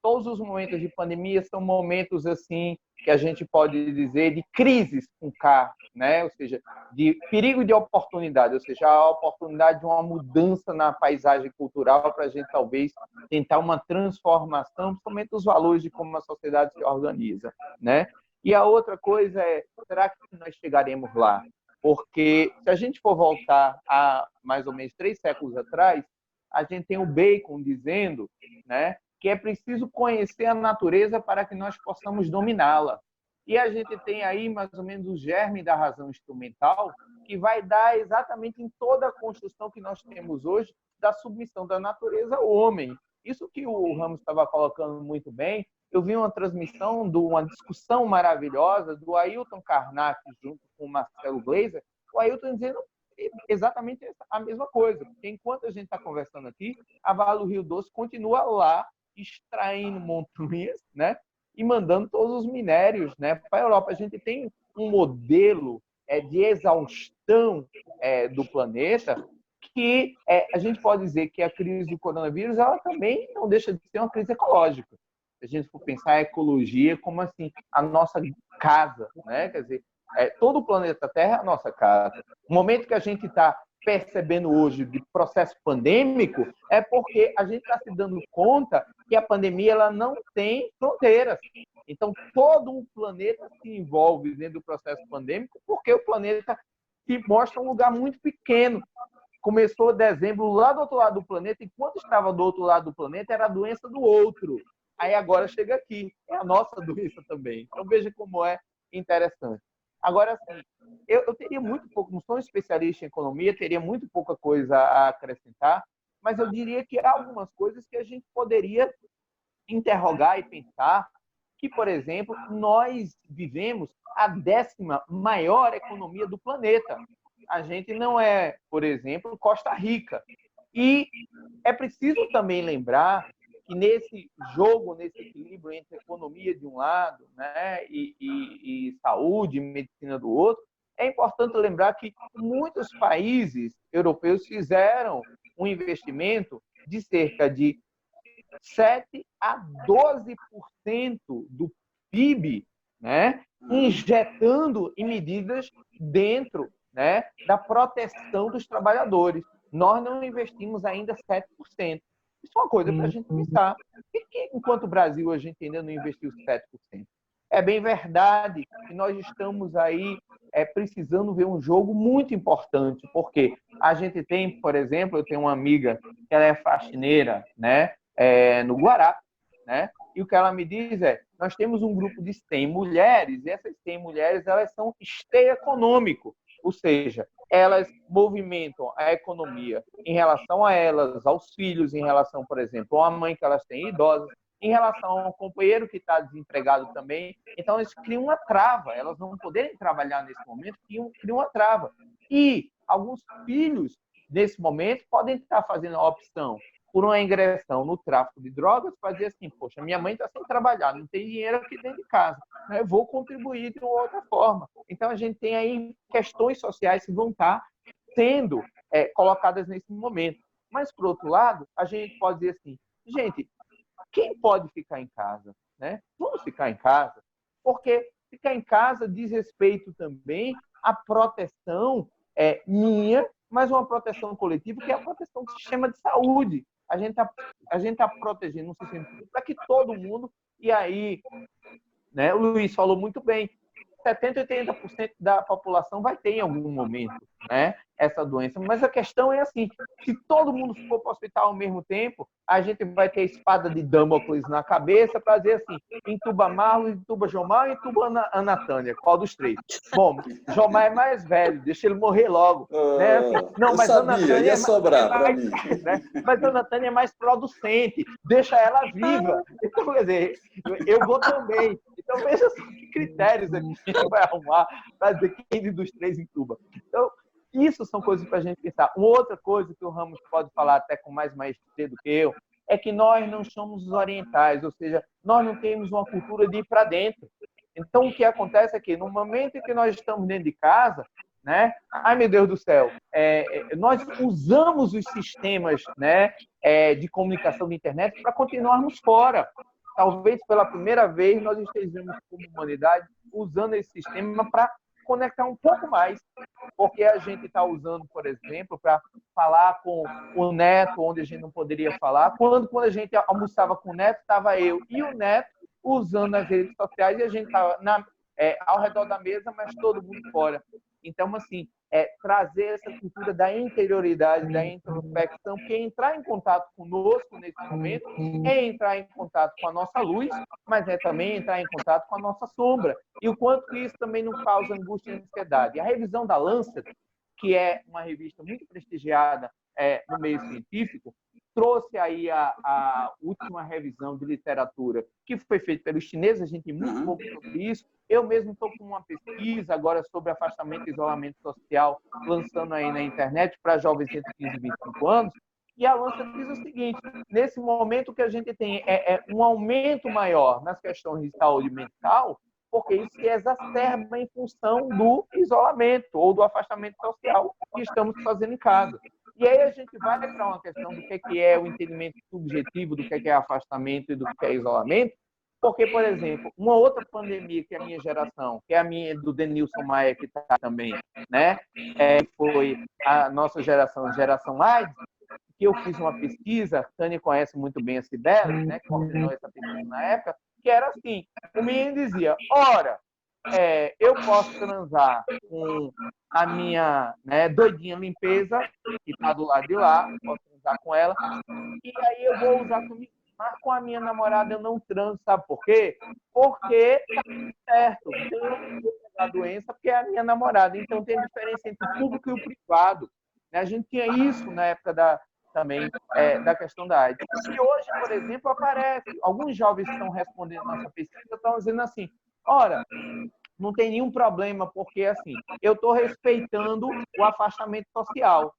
S6: todos os momentos de pandemia são momentos assim que a gente pode dizer de crises com K, né? Ou seja, de perigo e de oportunidade, ou seja, a oportunidade de uma mudança na paisagem cultural para a gente talvez tentar uma transformação, principalmente dos valores de como a sociedade se organiza, né? E a outra coisa será que nós chegaremos lá? Porque se a gente for voltar a mais ou menos 3 séculos atrás, a gente tem o Bacon dizendo, né, que é preciso conhecer a natureza para que nós possamos dominá-la. E a gente tem aí mais ou menos o germe da razão instrumental, que vai dar exatamente em toda a construção que nós temos hoje da submissão da natureza ao homem. Isso que o Ramos estava colocando muito bem. Eu vi uma transmissão de uma discussão maravilhosa do Ailton Karnak junto com o Marcelo Gleiser, o Ailton dizendo exatamente a mesma coisa, porque enquanto a gente está conversando aqui, a Vale do Rio Doce continua lá extraindo montanhas, né, e mandando todos os minérios, né, para a Europa. A gente tem um modelo de exaustão do planeta que a gente pode dizer que a crise do coronavírus ela também não deixa de ser uma crise ecológica. Se a gente for pensar a ecologia como assim a nossa casa, né? Quer dizer, todo o planeta Terra é a nossa casa. No momento que a gente está percebendo hoje de processo pandêmico é porque a gente está se dando conta que a pandemia ela não tem fronteiras. Então, todo o planeta se envolve dentro do processo pandêmico porque o planeta se mostra um lugar muito pequeno. Começou em dezembro lá do outro lado do planeta, e quando estava do outro lado do planeta era a doença do outro. Aí agora chega aqui, é a nossa doença também. Então, veja como é interessante. Agora, assim, eu teria muito pouco, não sou um especialista em economia, teria muito pouca coisa a acrescentar, mas eu diria que há algumas coisas que a gente poderia interrogar e pensar que, por exemplo, nós vivemos a 10ª maior economia do planeta. A gente não é, por exemplo, Costa Rica. E é preciso também lembrar que nesse jogo, nesse equilíbrio entre economia de um lado, né, e saúde e medicina do outro, é importante lembrar que muitos países europeus fizeram um investimento de cerca de 7 a 12% do PIB, né, injetando em medidas dentro, né, da proteção dos trabalhadores. Nós não investimos ainda 7%. Isso é uma coisa para a gente pensar. Por que, enquanto Brasil, a gente ainda não investiu 7%? É bem verdade que nós estamos aí precisando ver um jogo muito importante, porque a gente tem, por exemplo, eu tenho uma amiga que ela é faxineira, né, no Guará, né, e o que ela me diz é, nós temos um grupo de 100 mulheres, e essas 100 mulheres elas são esteio econômico, ou seja, elas movimentam a economia em relação a elas, aos filhos, em relação, por exemplo, a mãe que elas têm idosas, em relação ao companheiro que está desempregado também. Então, eles criam uma trava. Elas não poderem trabalhar nesse momento, criam uma trava. E alguns filhos, nesse momento, podem estar fazendo a opção por uma ingressão no tráfico de drogas, para dizer assim, poxa, minha mãe está sem trabalhar, não tem dinheiro aqui dentro de casa, eu vou contribuir de uma outra forma. Então, a gente tem aí questões sociais que vão estar sendo colocadas nesse momento. Mas, por outro lado, a gente pode dizer assim, gente, quem pode ficar em casa? Né? Vamos ficar em casa, porque ficar em casa diz respeito também à proteção minha, mas uma proteção coletiva, que é a proteção do sistema de saúde. A gente tá protegendo um sistema para que todo mundo, e aí, né, o Luiz falou muito bem, 70% a 80% da população vai ter em algum momento, né, essa doença. Mas a questão é assim, se todo mundo for para o hospital ao mesmo tempo, a gente vai ter a espada de Damocles na cabeça para dizer assim, entuba Marlon, entuba Jomar, entuba Ana Tânia, qual dos três? Bom, Jomar é mais velho, deixa ele morrer logo. Né? Assim, não, mas Ana Tânia
S2: ia sobrar para mim.
S6: Né? Mas Ana Tânia é mais producente, deixa ela viva. Então, quer dizer, eu vou também. Então, veja que critérios aqui a gente vai arrumar para dizer quem dos três entuba. Então, isso são coisas para a gente pensar. Uma outra coisa que o Ramos pode falar até com mais maestria do que eu, é que nós não somos os orientais, ou seja, nós não temos uma cultura de ir para dentro. Então, o que acontece é que, no momento em que nós estamos dentro de casa, né? Ai, meu Deus do céu, nós usamos os sistemas, né, de comunicação de internet para continuarmos fora. Talvez, pela primeira vez, nós estejamos, como humanidade, usando esse sistema para conectar um pouco mais, porque a gente está usando, por exemplo, para falar com o neto, onde a gente não poderia falar. Quando a gente almoçava com o neto, estava eu e o neto usando as redes sociais e a gente estava ao redor da mesa, mas todo mundo fora. Então, assim, trazer essa cultura da interioridade, da introspecção, que é entrar em contato conosco nesse momento, é entrar em contato com a nossa luz, mas é também entrar em contato com a nossa sombra. E o quanto que isso também não causa angústia e ansiedade. A revisão da Lancet, que é uma revista muito prestigiada no meio científico, trouxe aí a última revisão de literatura que foi feita pelos chineses, a gente tem muito pouco sobre isso. Eu mesmo estou com uma pesquisa agora sobre afastamento e isolamento social, lançando aí na internet para jovens entre 15 e 25 anos, e a Lancet diz o seguinte, nesse momento que a gente tem um aumento maior nas questões de saúde mental, porque isso se exacerba em função do isolamento ou do afastamento social que estamos fazendo em casa. E aí a gente vai para uma questão do que é o entendimento subjetivo do que é afastamento e do que é isolamento, Porque, por exemplo, uma outra pandemia que é a minha geração, que é a minha do Denilson Maia, que está também, né? Foi a nossa geração AIDS, que eu fiz uma pesquisa, a Tânia conhece muito bem a Cibele, né, que coordenou essa pesquisa na época, que era assim, o menino dizia, ora, eu posso transar com a minha, né, doidinha limpeza, que está do lado de lá, posso transar com ela, e aí eu vou usar comigo, mas com a minha namorada eu não transo, sabe por quê? Porque tá certo, eu não vou pegar a doença porque é a minha namorada, então tem diferença entre o público e o privado. A gente tinha isso na época também da questão da AIDS. E hoje, por exemplo, aparece, alguns jovens que estão respondendo a nossa pesquisa estão dizendo assim, ora, não tem nenhum problema, porque assim, eu estou respeitando o afastamento social,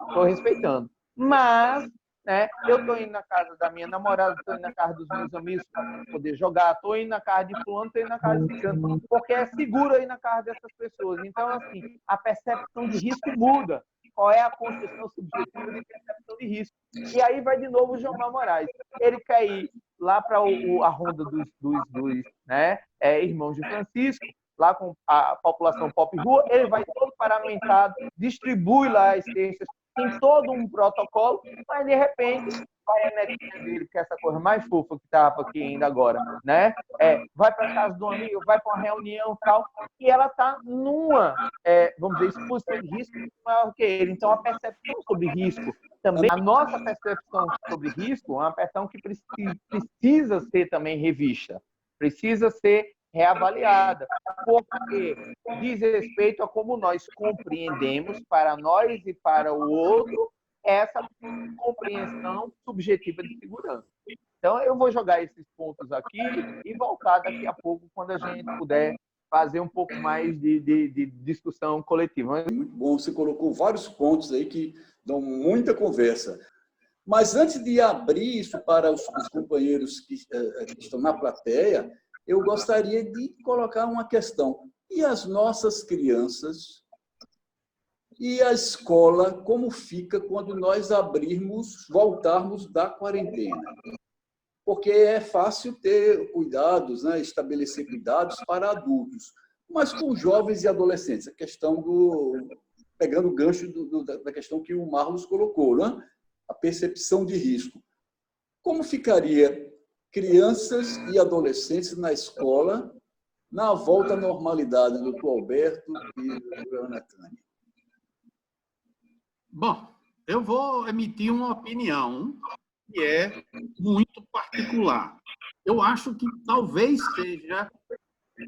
S6: estou respeitando, mas né, eu estou indo na casa da minha namorada, estou indo na casa dos meus amigos para poder jogar, estou indo na casa de fulano, estou indo na casa de ciclano, porque é seguro ir na casa dessas pessoas. Então, assim, a percepção de risco muda. Qual é a construção subjetiva de percepção de risco? E aí vai de novo o Gilmar Moraes. Ele quer ir lá para a ronda dos né, irmãos de Francisco, lá com a população pop rua, ele vai todo paramentado, distribui lá as cestas, tem todo um protocolo, mas de repente vai a netinha dele, que é essa coisa mais fofa que estava aqui ainda agora, né? Vai para casa do amigo, vai para uma reunião e tal, e ela está numa, vamos dizer, exposição de risco maior que ele. Então, a percepção sobre risco, também a nossa percepção sobre risco, é uma percepção que precisa ser também revista, precisa ser reavaliada, porque diz respeito a como nós compreendemos para nós e para o outro essa compreensão subjetiva de segurança. Então, eu vou jogar esses pontos aqui e voltar daqui a pouco, quando a gente puder fazer um pouco mais de discussão coletiva.
S2: Muito bom, você colocou vários pontos aí que dão muita conversa. Mas antes de abrir isso para os companheiros que estão na plateia, eu gostaria de colocar uma questão. E as nossas crianças? E a escola, como fica quando nós voltarmos da quarentena? Porque é fácil ter cuidados, né? Estabelecer cuidados para adultos, mas com jovens e adolescentes, a questão pegando o gancho da questão que o Marlos colocou, né? A percepção de risco. Como ficaria crianças e adolescentes na escola na volta à normalidade, doutor Alberto e doutora Ana Tânia?
S3: Bom, eu vou emitir uma opinião que é muito particular. Eu acho que talvez seja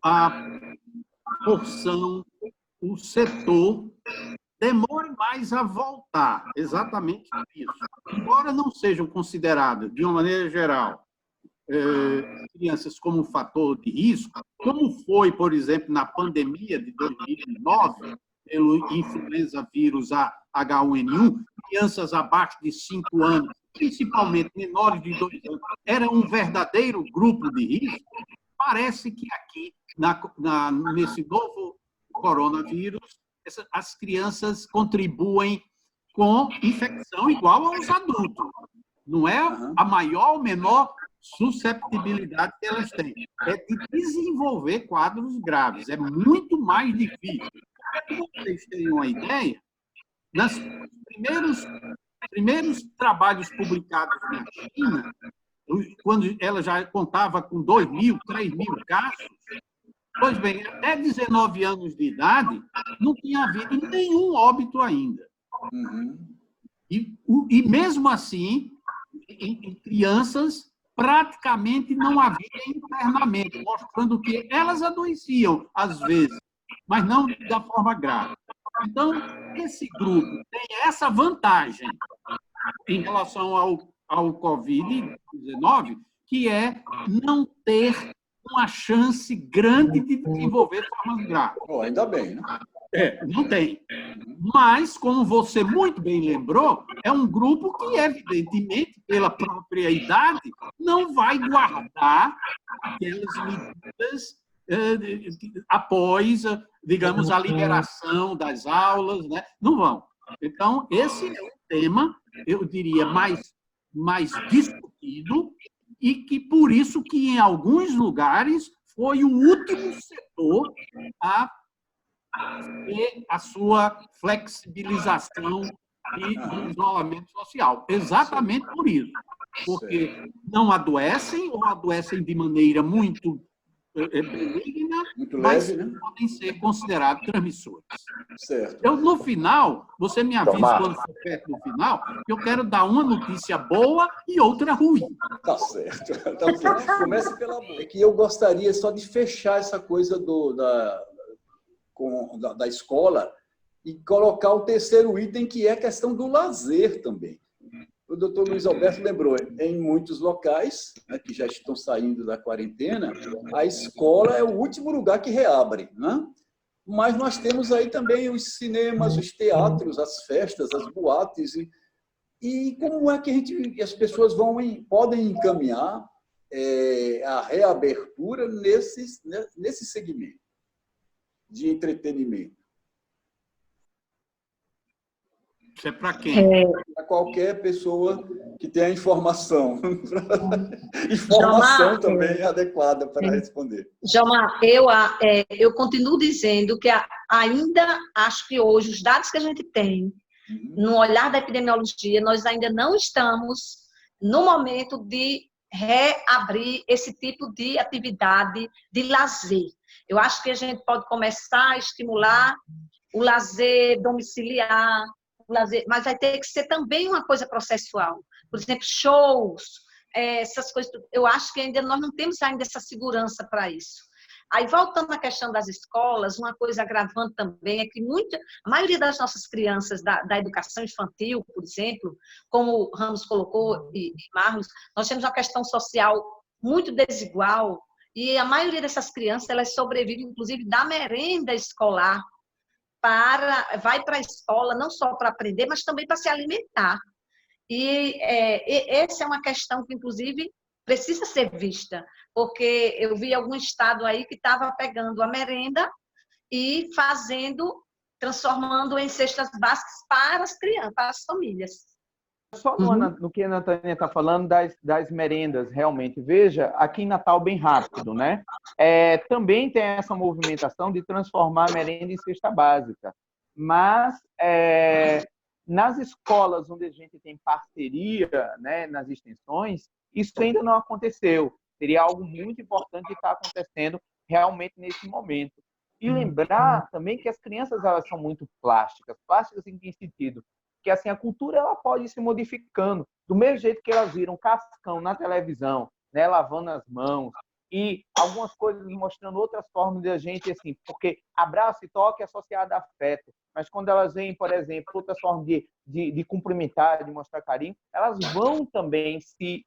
S3: a porção, o setor, demore mais a voltar, exatamente por isso. Embora não sejam consideradas, de uma maneira geral, crianças como um fator de risco, como foi, por exemplo, na pandemia de 2009, pelo influenza vírus H1N1, crianças abaixo de 5 anos, principalmente menores de 2 anos, era um verdadeiro grupo de risco. Parece que aqui, nesse novo coronavírus, as crianças contribuem com infecção igual aos adultos. Não é a maior ou menor susceptibilidade que elas têm. É de desenvolver quadros graves. É muito mais difícil. Para que vocês tenham uma ideia, nos primeiros trabalhos publicados na China, quando ela já contava com 2.000, 3.000 casos, pois bem, até 19 anos de idade, não tinha havido nenhum óbito ainda. E mesmo assim, em crianças, praticamente não havia internamento, mostrando que elas adoeciam, às vezes, mas não da forma grave. Então, esse grupo tem essa vantagem em relação ao Covid-19, que é não ter uma chance grande de desenvolver formas graves.
S2: Ainda bem, né?
S3: Não tem. Mas, como você muito bem lembrou, é um grupo que, evidentemente, pela própria idade, não vai guardar aquelas medidas após, digamos, a liberação das aulas, né? Não vão. Então, esse é um tema, eu diria, mais discutido e que, por isso, que em alguns lugares foi o último setor a ter a sua flexibilização de isolamento social. Exatamente por isso. Porque não adoecem ou adoecem de maneira muito benigna,
S2: Muito
S3: mas
S2: leve, né?
S3: podem ser considerados transmissores.
S2: Certo.
S3: Então, no final, você me avisa quando for perto do final, que eu quero dar uma notícia boa e outra ruim.
S2: Tá certo. Tá certo. Comece pela boa. É que eu gostaria só de fechar essa coisa da escola e colocar o terceiro item, que é a questão do lazer também. O doutor Luiz Alberto lembrou, em muitos locais, né, que já estão saindo da quarentena, a escola é o último lugar que reabre, né? Mas nós temos aí também os cinemas, os teatros, as festas, as boates. E como é que as pessoas podem encaminhar a reabertura nesse segmento de entretenimento?
S3: Isso é para quem?
S2: Para qualquer pessoa que tenha informação. Informação também adequada para responder.
S4: Gilmar, eu continuo dizendo que ainda acho que hoje, os dados que a gente tem, no olhar da epidemiologia, nós ainda não estamos no momento de reabrir esse tipo de atividade de lazer. Eu acho que a gente pode começar a estimular o lazer domiciliar, mas vai ter que ser também uma coisa processual. Por exemplo, shows, essas coisas. Eu acho que ainda nós não temos ainda essa segurança para isso. Aí, voltando à questão das escolas, uma coisa agravante também é que a maioria das nossas crianças da educação infantil, por exemplo, como o Ramos colocou e Marlos, nós temos uma questão social muito desigual e a maioria dessas crianças elas sobrevivem, inclusive, da merenda escolar. Vai para a escola não só para aprender, mas também para se alimentar. E essa é uma questão que, inclusive, precisa ser vista, porque eu vi algum estado aí que estava pegando a merenda e transformando em cestas básicas para as crianças, para as famílias.
S6: Só no que a Natânia está falando das merendas, realmente. Veja, aqui em Natal, bem rápido, né? Também tem essa movimentação de transformar a merenda em cesta básica. Mas, nas escolas onde a gente tem parceria, né, nas extensões, isso ainda não aconteceu. Seria algo muito importante de estar acontecendo realmente nesse momento. E lembrar também que as crianças elas são muito plásticas. Plásticas em que sentido? Que assim, a cultura ela pode ir se modificando. Do mesmo jeito que elas viram Cascão na televisão, né, lavando as mãos, e algumas coisas mostrando outras formas de a gente, assim, porque abraço e toque é associado a afeto. Mas quando elas veem, por exemplo, outras formas de cumprimentar, de mostrar carinho, elas vão também se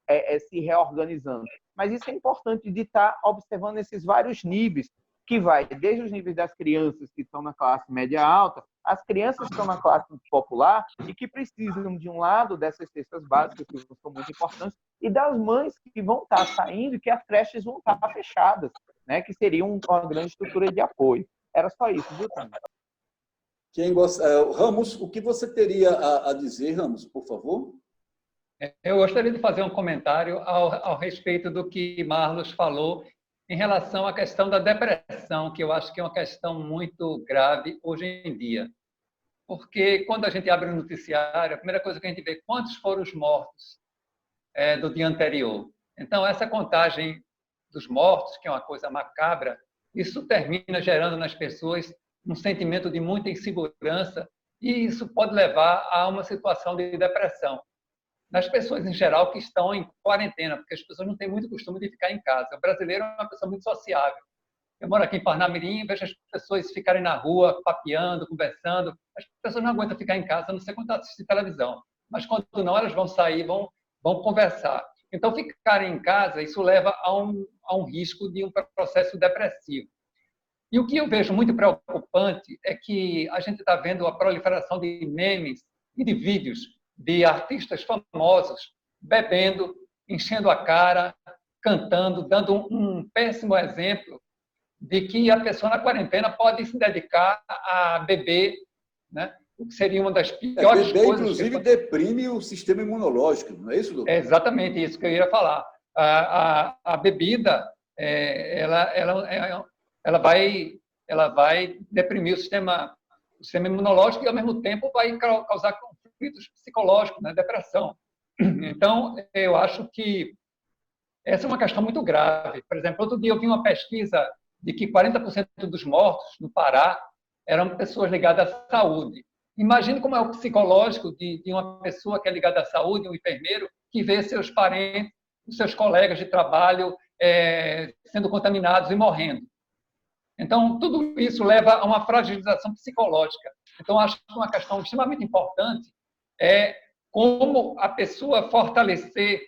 S6: reorganizando. Mas isso é importante de estar observando esses vários níveis, que vai desde os níveis das crianças que estão na classe média alta, as crianças que estão na classe popular e que precisam, de um lado, dessas cestas básicas, que são muito importantes, e das mães que vão estar saindo e que as creches vão estar fechadas, né? Que seria uma grande estrutura de apoio. Era só isso, viu, Tânia?
S2: Quem gosta... Ramos, o que você teria a dizer, Ramos, por favor?
S5: Eu gostaria de fazer um comentário ao respeito do que Marlos falou em relação à questão da depressão, que eu acho que é uma questão muito grave hoje em dia. Porque quando a gente abre o noticiário, a primeira coisa que a gente vê é quantos foram os mortos do dia anterior. Então, essa contagem dos mortos, que é uma coisa macabra, isso termina gerando nas pessoas um sentimento de muita insegurança e isso pode levar a uma situação de depressão. Nas pessoas, em geral, que estão em quarentena, porque as pessoas não têm muito costume de ficar em casa. O brasileiro é uma pessoa muito sociável. Eu moro aqui em Parnamirim, vejo as pessoas ficarem na rua, papeando, conversando. As pessoas não aguentam ficar em casa, a não ser quando assistem televisão. Mas quando não, elas vão sair, vão conversar. Então, ficarem em casa, isso leva a um risco de um processo depressivo. E o que eu vejo muito preocupante é que a gente está vendo a proliferação de memes e de vídeos de artistas famosos bebendo, enchendo a cara, cantando, dando um péssimo exemplo de que a pessoa na quarentena pode se dedicar a beber, né? O que seria uma das piores
S2: beber,
S5: coisas.
S2: Inclusive, deprime o sistema imunológico, não é isso, doutor?
S5: É exatamente isso que eu ia falar. a bebida ela vai deprimir o sistema imunológico e, ao mesmo tempo, vai causar conflitos psicológicos, né? Depressão. Então, eu acho que essa é uma questão muito grave. Por exemplo, outro dia eu vi uma pesquisa de que 40% dos mortos no Pará eram pessoas ligadas à saúde. Imagine como é o psicológico de uma pessoa que é ligada à saúde, um enfermeiro, que vê seus parentes, os seus colegas de trabalho sendo contaminados e morrendo. Então, tudo isso leva a uma fragilização psicológica. Então, acho que uma questão extremamente importante é como a pessoa fortalecer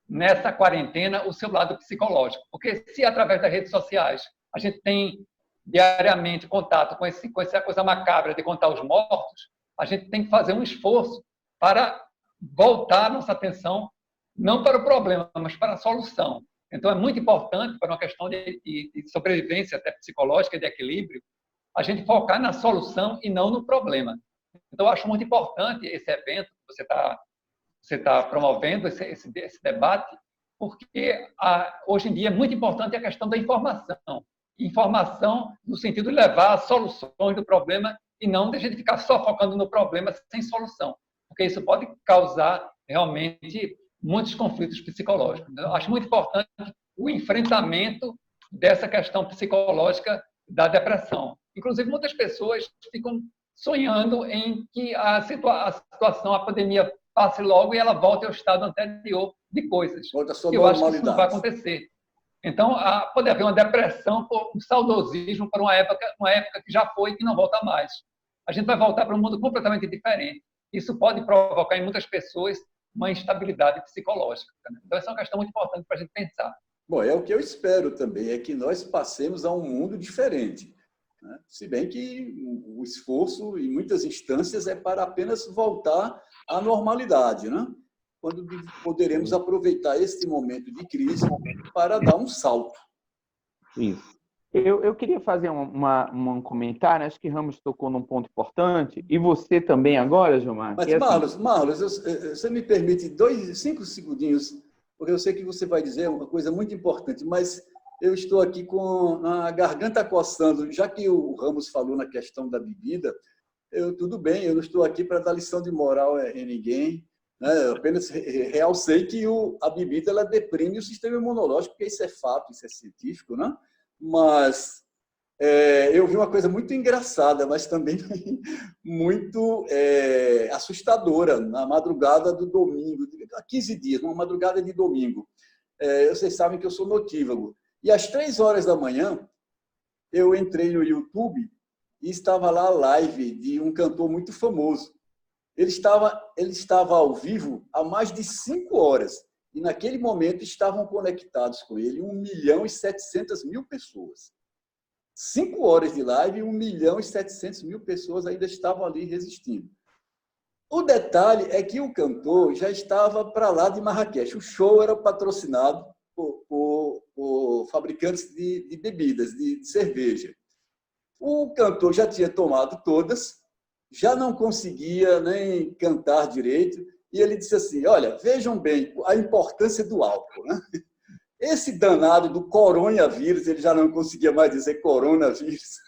S5: nessa quarentena o seu lado psicológico. Porque se através das redes sociais a gente tem diariamente contato com essa coisa macabra de contar os mortos, a gente tem que fazer um esforço para voltar nossa atenção não para o problema, mas para a solução. Então, é muito importante, para uma questão de sobrevivência até psicológica, de equilíbrio, a gente focar na solução e não no problema. Então, eu acho muito importante esse evento que você tá promovendo, esse debate, porque hoje em dia é muito importante a questão da informação. Informação no sentido de levar soluções do problema e não de a gente ficar só focando no problema sem solução, porque isso pode causar realmente muitos conflitos psicológicos. Eu acho muito importante o enfrentamento dessa questão psicológica da depressão. Inclusive, muitas pessoas ficam sonhando em que a situação, a pandemia, passe logo e ela volte ao estado anterior de coisas. Eu acho que isso não vai acontecer. Então, pode haver uma depressão, um saudosismo para uma época que já foi e que não volta mais. A gente vai voltar para um mundo completamente diferente. Isso pode provocar em muitas pessoas uma instabilidade psicológica. Né? Então, essa é uma questão muito importante para a gente pensar.
S2: Bom, é o que eu espero também, é que nós passemos a um mundo diferente. Né? Se bem que o esforço, em muitas instâncias, é para apenas voltar à normalidade, né? Quando poderemos aproveitar este momento de crise para dar um salto.
S6: Isso. Eu queria fazer um comentário, acho que Ramos tocou num ponto importante, e você também agora, Gilmar.
S2: Mas, Marlos, você me permite 5 segundinhos, porque eu sei que você vai dizer uma coisa muito importante, mas eu estou aqui com a garganta coçando, já que o Ramos falou na questão da bebida, tudo bem, eu não estou aqui para dar lição de moral em ninguém, né? Eu apenas realcei que a bebida ela deprime o sistema imunológico, porque isso é fato, isso é científico, né? Mas eu vi uma coisa muito engraçada, mas também muito assustadora, na madrugada do domingo, há 15 dias, uma madrugada de domingo. Vocês sabem que eu sou notívago. E às 3 horas da manhã, eu entrei no YouTube e estava lá a live de um cantor muito famoso. Ele estava ao vivo há mais de 5 horas. E, naquele momento, estavam conectados com ele 1.700.000 pessoas. 5 horas de live, 1.700.000 pessoas ainda estavam ali resistindo. O detalhe é que o cantor já estava para lá de Marrakech. O show era patrocinado por fabricantes de bebidas, de cerveja. O cantor já tinha tomado todas, já não conseguia nem cantar direito, e ele disse assim, olha, vejam bem a importância do álcool. Né? Esse danado do coronavírus, ele já não conseguia mais dizer coronavírus.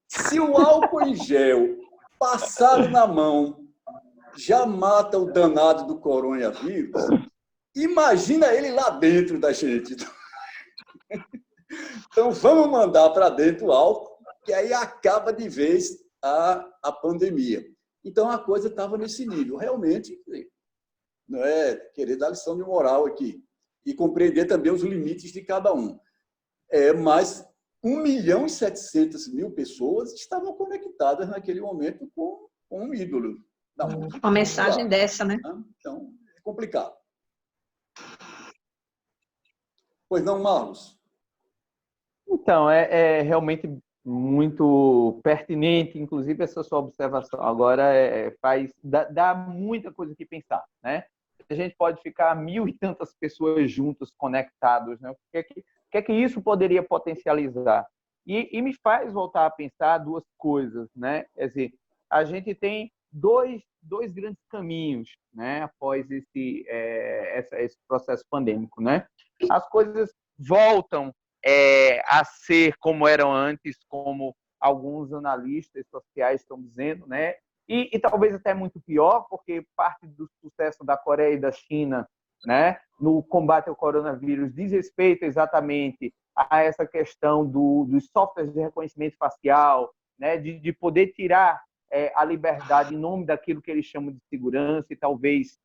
S2: Se o álcool em gel passado na mão já mata o danado do coronavírus, imagina ele lá dentro da gente. Então, vamos mandar para dentro o álcool, que aí acaba de vez a pandemia. Então, a coisa estava nesse nível. Realmente, não é querer dar lição de moral aqui. E compreender também os limites de cada um. Mas 1.700.000 pessoas estavam conectadas naquele momento com um ídolo.
S4: Uma mensagem dessa, né?
S2: Então, é complicado. Pois não, Marlos?
S6: Então, é realmente muito pertinente, inclusive, essa sua observação. Agora, dá muita coisa que pensar, né? A gente pode ficar 1.000 e tantas pessoas juntas, conectados, né? O que é que isso poderia potencializar? E me faz voltar a pensar 2 coisas, né? Quer dizer, a gente tem 2 dois grandes caminhos, né, após esse processo pandêmico, né? As coisas voltam a ser como eram antes, como alguns analistas sociais estão dizendo, né? E talvez até muito pior, porque parte do sucesso da Coreia e da China, né, no combate ao coronavírus diz respeito exatamente a essa questão dos softwares de reconhecimento facial, né, de poder tirar a liberdade em nome daquilo que eles chamam de segurança e talvez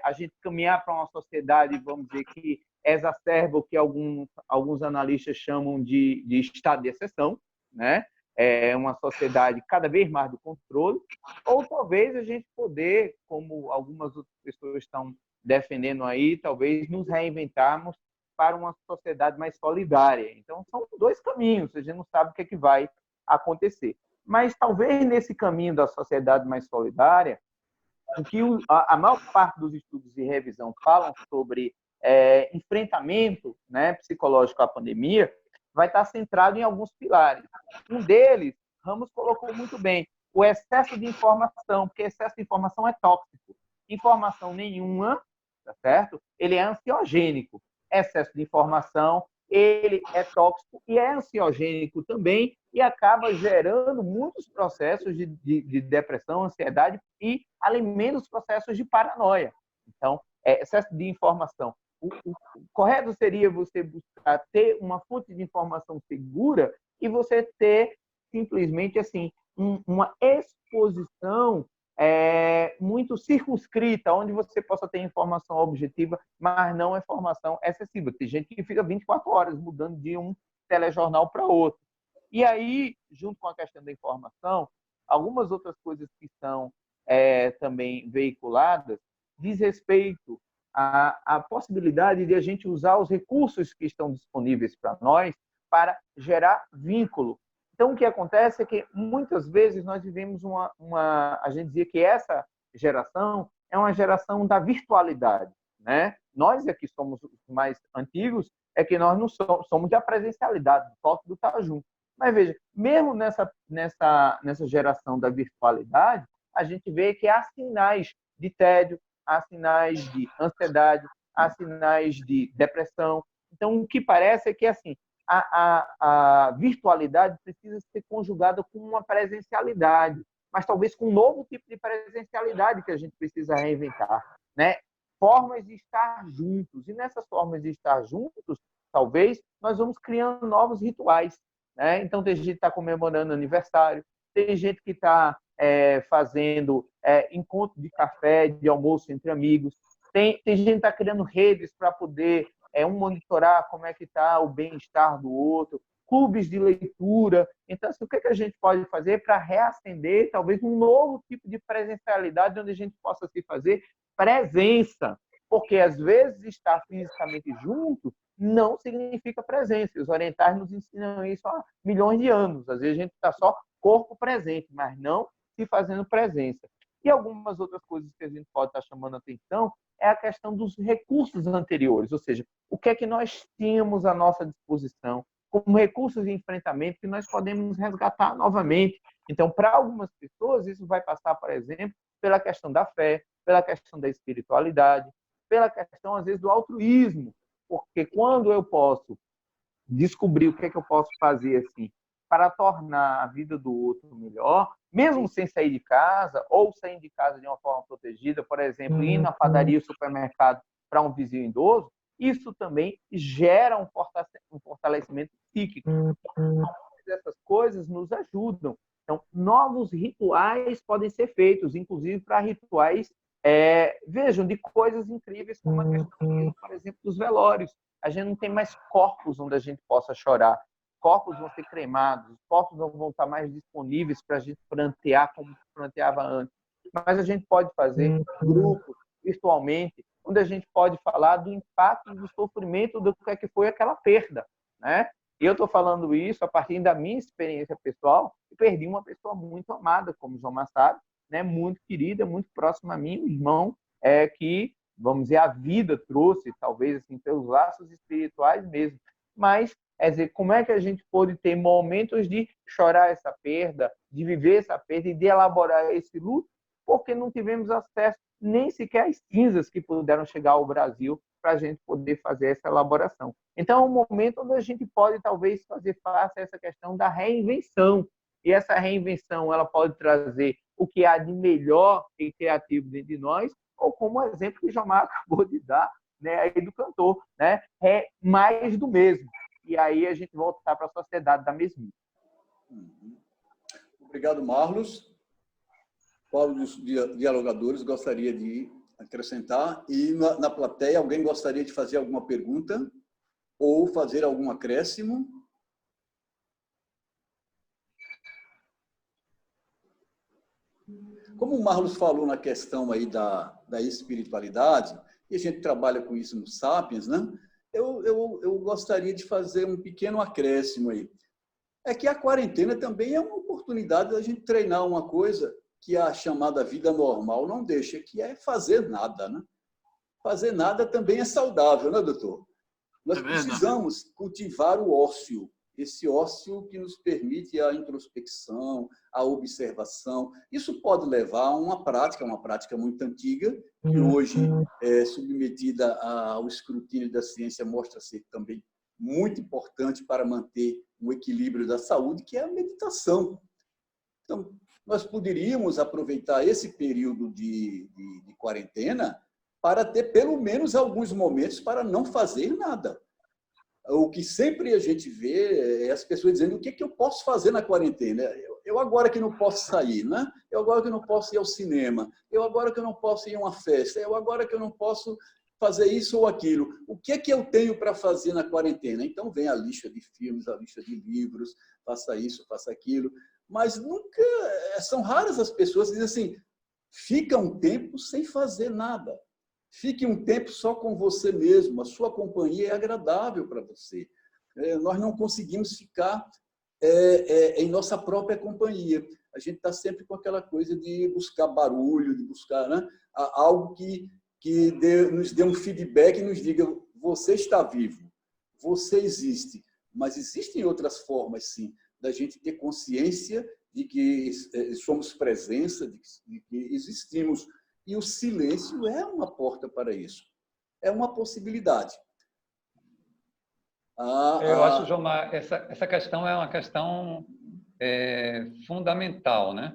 S6: a gente caminhar para uma sociedade, vamos dizer, que exacerba o que alguns analistas chamam de estado de exceção, né? É uma sociedade cada vez mais do controle, ou talvez a gente poder, como algumas outras pessoas estão defendendo aí, talvez nos reinventarmos para uma sociedade mais solidária. Então, são dois caminhos, a gente não sabe o que é que vai acontecer. Mas talvez nesse caminho da sociedade mais solidária, o que a maior parte dos estudos de revisão falam sobre enfrentamento, né, psicológico à pandemia, vai estar centrado em alguns pilares. Um deles, Ramos colocou muito bem, o excesso de informação, porque excesso de informação é tóxico. Informação nenhuma, tá certo? Ele é ansiogênico. Excesso de informação, ele é tóxico e é ansiogênico também e acaba gerando muitos processos de depressão, ansiedade e alimenta os processos de paranoia. Então, excesso de informação. O correto seria você buscar ter uma fonte de informação segura e você ter simplesmente assim uma exposição muito circunscrita, onde você possa ter informação objetiva, mas não informação excessiva. Tem gente que fica 24 horas mudando de um telejornal para outro. E aí, junto com a questão da informação, algumas outras coisas que são também veiculadas diz respeito à possibilidade de a gente usar os recursos que estão disponíveis para nós para gerar vínculo. Então, o que acontece é que, muitas vezes, nós vivemos a gente dizia que essa geração é uma geração da virtualidade, né? Nós, que somos os mais antigos, é que nós não somos da presencialidade, do estar junto. Mas, veja, mesmo nessa geração da virtualidade, a gente vê que há sinais de tédio, há sinais de ansiedade, há sinais de depressão. Então, o que parece é que, assim, a virtualidade precisa ser conjugada com uma presencialidade, mas talvez com um novo tipo de presencialidade que a gente precisa reinventar, né? Formas de estar juntos. E nessas formas de estar juntos, talvez, nós vamos criando novos rituais, né? Então, tem gente que está comemorando aniversário, tem gente que está fazendo encontro de café, de almoço entre amigos, tem gente que está criando redes para poder monitorar como é que está o bem-estar do outro, clubes de leitura. Então, assim, o que a gente pode fazer para reacender, talvez, um novo tipo de presencialidade onde a gente possa se fazer presença? Porque, às vezes, estar fisicamente junto não significa presença. Os orientais nos ensinam isso há milhões de anos. Às vezes, a gente está só corpo presente, mas não se fazendo presença. E algumas outras coisas que a gente pode estar chamando a atenção é a questão dos recursos anteriores, ou seja, o que é que nós tínhamos à nossa disposição como recursos de enfrentamento que nós podemos resgatar novamente. Então, para algumas pessoas, isso vai passar, por exemplo, pela questão da fé, pela questão da espiritualidade, pela questão, às vezes, do altruísmo, porque quando eu posso descobrir o que é que eu posso fazer assim para tornar a vida do outro melhor, mesmo sem sair de casa, ou saindo de casa de uma forma protegida, por exemplo, ir na padaria, supermercado para um vizinho idoso, isso também gera um fortalecimento psíquico. Essas coisas nos ajudam. Então, novos rituais podem ser feitos, inclusive para rituais, vejam, de coisas incríveis, como a questão, por exemplo, dos velórios. A gente não tem mais corpos onde a gente possa chorar. Corpos vão ser cremados, os corpos não vão estar mais disponíveis para a gente prantear como pranteava antes. Mas a gente pode fazer grupos, virtualmente, onde a gente pode falar do impacto do sofrimento do que foi aquela perda, né? E eu estou falando isso a partir da minha experiência pessoal. Eu perdi uma pessoa muito amada, como o João Massado, né? Muito querida, muito próxima a mim, um irmão que, vamos dizer, a vida trouxe, talvez assim, pelos laços espirituais mesmo. Mas, quer dizer, como é que a gente pode ter momentos de chorar essa perda, de viver essa perda e de elaborar esse luto? porque não tivemos acesso nem sequer às cinzas que puderam chegar ao Brasil para a gente poder fazer essa elaboração. Então, é um momento onde a gente pode, talvez, fazer face a essa questão da reinvenção. E essa reinvenção ela pode trazer o que há de melhor e criativo dentro de nós, ou como o exemplo que o Jomar acabou de dar, né, aí do cantor, né? É mais do mesmo. E aí a gente voltar para a sociedade da mesmice.
S2: Obrigado, Marlos. Qual dos dialogadores gostaria de acrescentar? E na plateia, alguém gostaria de fazer alguma pergunta ou fazer algum acréscimo? Como o Marlos falou na questão aí da espiritualidade, e a gente trabalha com isso no Sapiens, né? Eu gostaria de fazer um pequeno acréscimo aí. É que a quarentena também é uma oportunidade da gente treinar uma coisa que a chamada vida normal não deixa, que é fazer nada, né? Fazer nada também é saudável, né, doutor? Nós precisamos cultivar o ócio, esse ócio que nos permite a introspecção, a observação. Isso pode levar a uma prática muito antiga, que hoje é submetida ao escrutínio da ciência, mostra ser também muito importante para manter o equilíbrio da saúde, que é a meditação. Então, nós poderíamos aproveitar esse período de quarentena para ter pelo menos alguns momentos para não fazer nada. O que sempre a gente vê é as pessoas dizendo o que eu posso fazer na quarentena. Eu agora que não posso sair, né? Eu agora que não posso ir ao cinema, eu agora que eu não posso ir a uma festa, eu agora que eu não posso fazer isso ou aquilo. O que eu tenho para fazer na quarentena? Então vem a lista de filmes, a lista de livros, faça isso, faça aquilo. Mas nunca, são raras as pessoas que dizem assim, fica um tempo sem fazer nada. Fique um tempo só com você mesmo, a sua companhia é agradável para você. Nós não conseguimos ficar em nossa própria companhia. A gente está sempre com aquela coisa de buscar barulho, de buscar, né, algo que nos dê um feedback e nos diga, você está vivo, você existe. Mas existem outras formas, sim, da gente ter consciência de que somos presença, de que existimos. E o silêncio é uma porta para isso. É uma possibilidade.
S5: Eu acho, Jomar, essa questão é uma questão fundamental, né?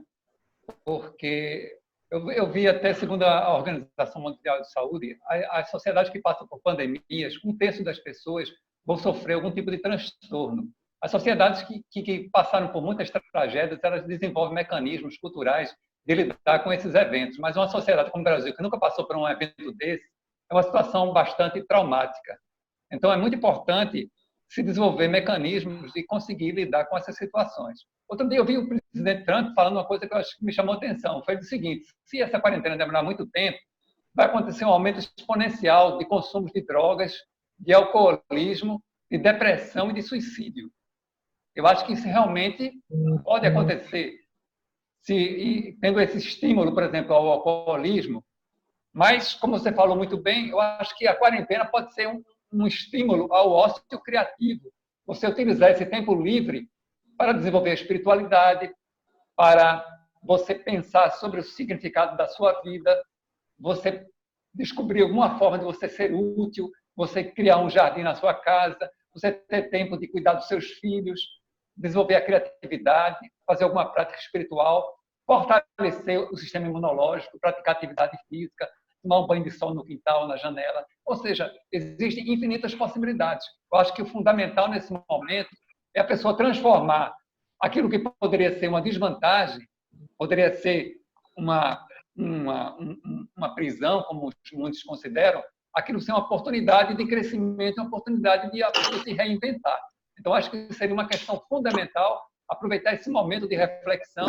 S5: Porque eu vi até, segundo a Organização Mundial de Saúde, as sociedades que passam por pandemias, 1/3 das pessoas vão sofrer algum tipo de transtorno. As sociedades que passaram por muitas tragédias, elas desenvolvem mecanismos culturais de lidar com esses eventos. Mas uma sociedade como o Brasil, que nunca passou por um evento desse, é uma situação bastante traumática. Então, é muito importante se desenvolver mecanismos de conseguir lidar com essas situações. Outro dia eu vi o presidente Trump falando uma coisa que eu acho que me chamou a atenção. Foi o seguinte, se essa quarentena demorar muito tempo, vai acontecer um aumento exponencial de consumo de drogas, de alcoolismo, de depressão e de suicídio. Eu acho que isso realmente pode acontecer. Tendo esse estímulo, por exemplo, ao alcoolismo, mas, como você falou muito bem, eu acho que a quarentena pode ser um estímulo ao ócio criativo. Você utilizar esse tempo livre para desenvolver a espiritualidade, para você pensar sobre o significado da sua vida, você descobrir alguma forma de você ser útil, você criar um jardim na sua casa, você ter tempo de cuidar dos seus filhos, desenvolver a criatividade, fazer alguma prática espiritual, fortalecer o sistema imunológico, praticar atividade física, tomar um banho de sol no quintal, na janela. Ou seja, existem infinitas possibilidades. Eu acho que o fundamental nesse momento é a pessoa transformar aquilo que poderia ser uma desvantagem, poderia ser uma prisão, como muitos consideram, aquilo ser uma oportunidade de crescimento, uma oportunidade de a pessoa se reinventar. Então, acho que seria uma questão fundamental aproveitar esse momento de reflexão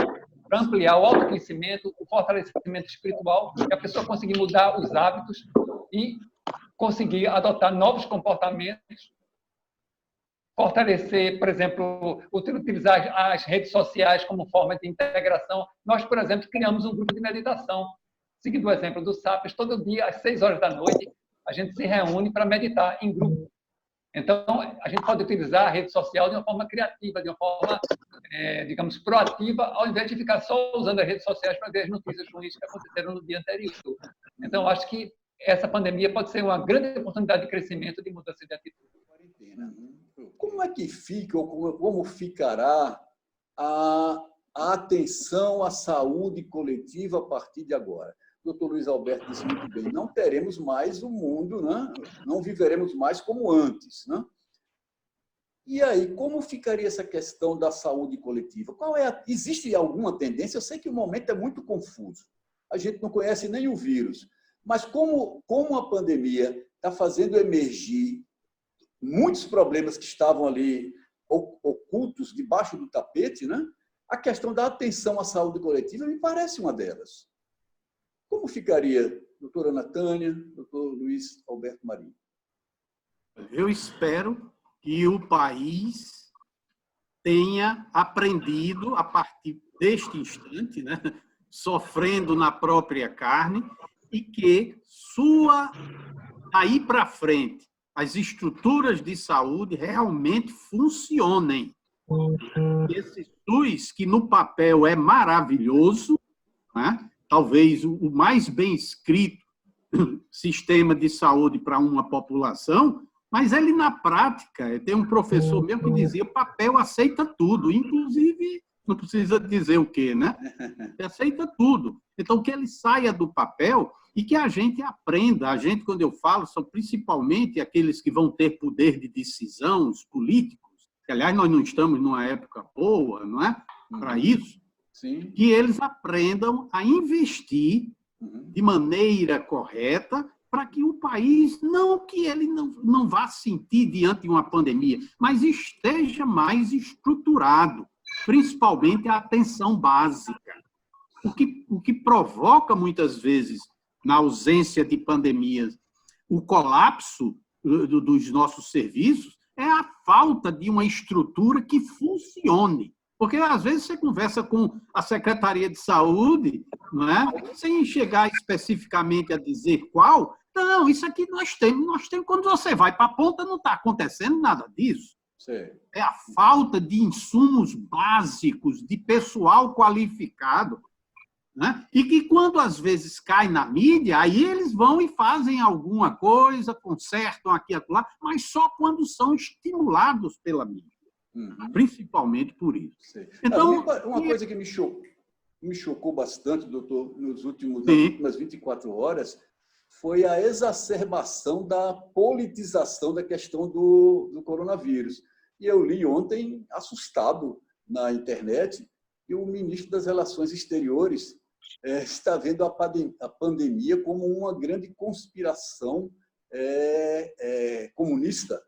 S5: para ampliar o autoconhecimento, o fortalecimento espiritual, e a pessoa conseguir mudar os hábitos e conseguir adotar novos comportamentos, fortalecer, por exemplo, utilizar as redes sociais como forma de integração. Nós, por exemplo, criamos um grupo de meditação. Seguindo o exemplo do Sapiens, todo dia, às 6 horas da noite, a gente se reúne para meditar em grupo. Então, a gente pode utilizar a rede social de uma forma criativa, de uma forma, digamos, proativa, ao invés de ficar só usando as redes sociais para ver as notícias ruins que aconteceram no dia anterior. Então, acho que essa pandemia pode ser uma grande oportunidade de crescimento, de mudança de atitude.
S2: Como é que fica, ou como ficará a atenção à saúde coletiva a partir de agora? O doutor Luiz Alberto disse muito bem, não teremos mais o mundo, né? Não viveremos mais como antes. Né? E aí, como ficaria essa questão da saúde coletiva? Existe alguma tendência? Eu sei que o momento é muito confuso. A gente não conhece nem o vírus. Mas como a pandemia está fazendo emergir muitos problemas que estavam ali ocultos debaixo do tapete, né? A questão da atenção à saúde coletiva me parece uma delas. Como ficaria, doutora Ana Tânia, doutor Luiz Alberto Marinho?
S3: Eu espero que o país tenha aprendido, a partir deste instante, né, sofrendo na própria carne, e que daí para frente, as estruturas de saúde realmente funcionem. Esse SUS, que no papel é maravilhoso, né? Talvez o mais bem escrito sistema de saúde para uma população, mas ele, na prática, tem um professor meu que dizia, o papel aceita tudo, inclusive, não precisa dizer o quê, né? Aceita tudo. Então, que ele saia do papel e que a gente aprenda. A gente, quando eu falo, são principalmente aqueles que vão ter poder de decisão, os políticos, que, aliás, nós não estamos numa época boa, não é? Para isso.
S2: Sim.
S3: Que eles aprendam a investir de maneira correta para que o país, não que ele não vá sentir diante de uma pandemia, mas esteja mais estruturado, principalmente a atenção básica. O que provoca, muitas vezes, na ausência de pandemias, o colapso dos nossos serviços é a falta de uma estrutura que funcione. Porque, às vezes, você conversa com a Secretaria de Saúde, não é? Sem chegar especificamente a dizer qual. Não, isso aqui nós temos. Quando você vai para a ponta, não está acontecendo nada disso.
S2: Sim.
S3: É a falta de insumos básicos, de pessoal qualificado, né? E que, quando, às vezes, cai na mídia, aí eles vão e fazem alguma coisa, consertam aqui e acolá, mas só quando são estimulados pela mídia. Principalmente por isso.
S2: Sim.
S3: Então,
S2: uma coisa que me chocou bastante, doutor, nas últimas 24 horas, foi a exacerbação da politização da questão do coronavírus. E eu li ontem, assustado, na internet, que o ministro das Relações Exteriores está vendo a pandemia como uma grande conspiração comunista.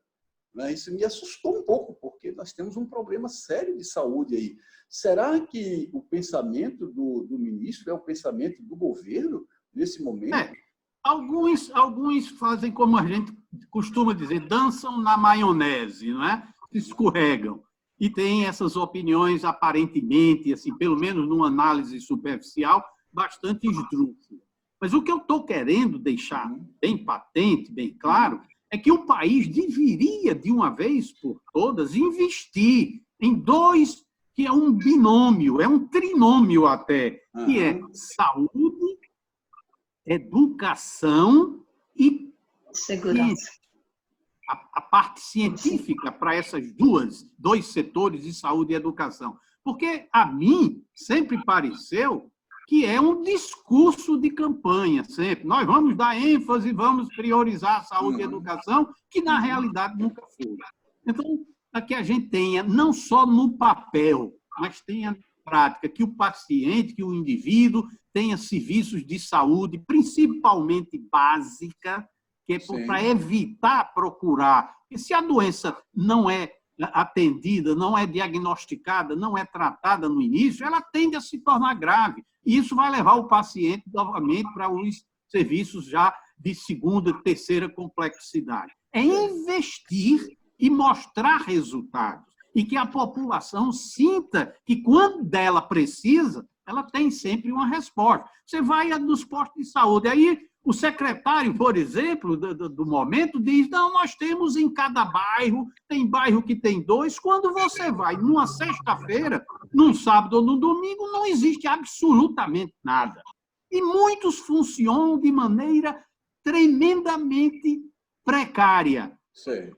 S2: Isso me assustou um pouco, porque nós temos um problema sério de saúde aí. Será que o pensamento do ministro é o pensamento do governo nesse momento?
S3: Alguns fazem como a gente costuma dizer, dançam na maionese, não é? Escorregam. E tem essas opiniões aparentemente, assim, pelo menos numa análise superficial, bastante esdrúxulas. Mas o que eu estou querendo deixar bem patente, bem claro, é que o país deveria, de uma vez por todas, investir em dois, que é um binômio, é um trinômio até, que é saúde, educação e
S4: segurança.
S3: A parte científica para esses dois setores de saúde e educação. Porque a mim sempre pareceu que é um discurso de campanha, sempre. Nós vamos dar ênfase, vamos priorizar a saúde e a educação, que na realidade nunca foi. Então, para que a gente tenha, não só no papel, mas tenha na prática, que o paciente, que o indivíduo tenha serviços de saúde, principalmente básica, que é para evitar procurar. E se a doença não é atendida, não é diagnosticada, não é tratada no início, ela tende a se tornar grave. E isso vai levar o paciente novamente para os serviços já de segunda, terceira complexidade. É investir e mostrar resultados. E que a população sinta que, quando dela precisa, ela tem sempre uma resposta. Você vai nos postos de saúde, aí O secretário, por exemplo, do momento, diz, não, nós temos em cada bairro, tem bairro que tem 2. Quando você vai numa sexta-feira, num sábado ou no domingo, não existe absolutamente nada. E muitos funcionam de maneira tremendamente precária,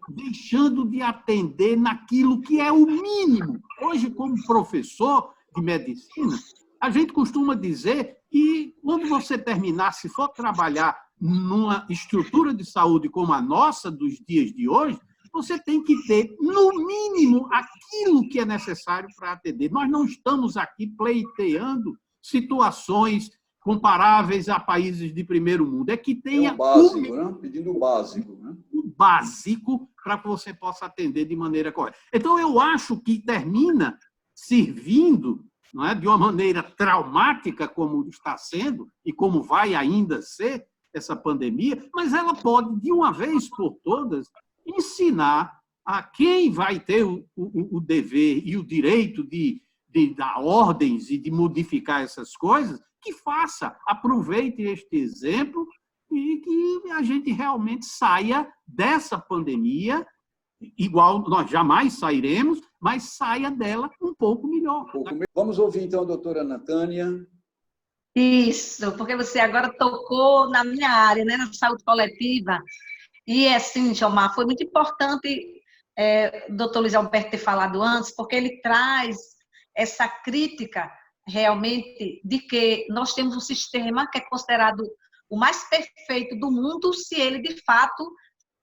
S3: deixando de atender naquilo que é o mínimo. Hoje, como professor de medicina, a gente costuma dizer que, quando você terminar, se for trabalhar numa estrutura de saúde como a nossa dos dias de hoje, você tem que ter, no mínimo, aquilo que é necessário para atender. Nós não estamos aqui pleiteando situações comparáveis a países de primeiro mundo. É que tenha
S2: básico, né? Pedindo o básico. Né?
S3: O básico para que você possa atender de maneira correta. Então, eu acho que termina servindo, não é, de uma maneira traumática, como está sendo e como vai ainda ser essa pandemia, mas ela pode, de uma vez por todas, ensinar a quem vai ter o dever e o direito de dar ordens e de modificar essas coisas, que faça, aproveite este exemplo e que a gente realmente saia dessa pandemia, igual nós jamais sairemos, mas saia dela um pouco melhor.
S2: Vamos ouvir, então, a doutora Ana Tânia.
S4: Isso, porque você agora tocou na minha área, né, na saúde coletiva. E, assim, Jomar, foi muito importante o doutor Luiz Alberto ter falado antes, porque ele traz essa crítica, realmente, de que nós temos um sistema que é considerado o mais perfeito do mundo, se ele, de fato,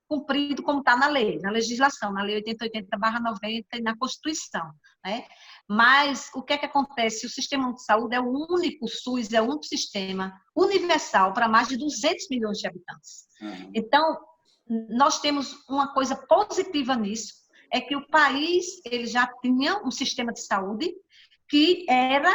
S4: cumprido como está na lei, na legislação, na Lei 8080/90 e na Constituição, né? Mas o que é que acontece? O sistema de saúde é o único, o SUS é o único sistema universal para mais de 200 milhões de habitantes. Então, nós temos uma coisa positiva nisso, é que o país ele já tinha um sistema de saúde que era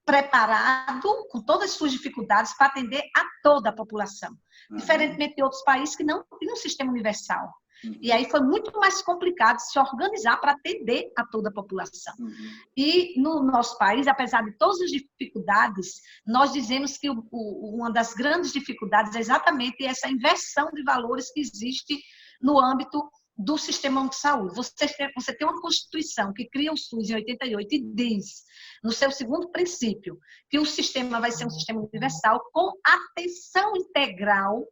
S4: preparado, com todas as suas dificuldades, para atender a toda a população. Diferentemente de outros países que não tinham um sistema universal. E aí foi muito mais complicado se organizar para atender a toda a população. E no nosso país, apesar de todas as dificuldades, nós dizemos que uma das grandes dificuldades é exatamente essa inversão de valores que existe no âmbito do sistema de saúde. Você tem uma Constituição que cria o SUS em 88 e diz, no seu segundo princípio, que o sistema vai ser um sistema universal com atenção integral,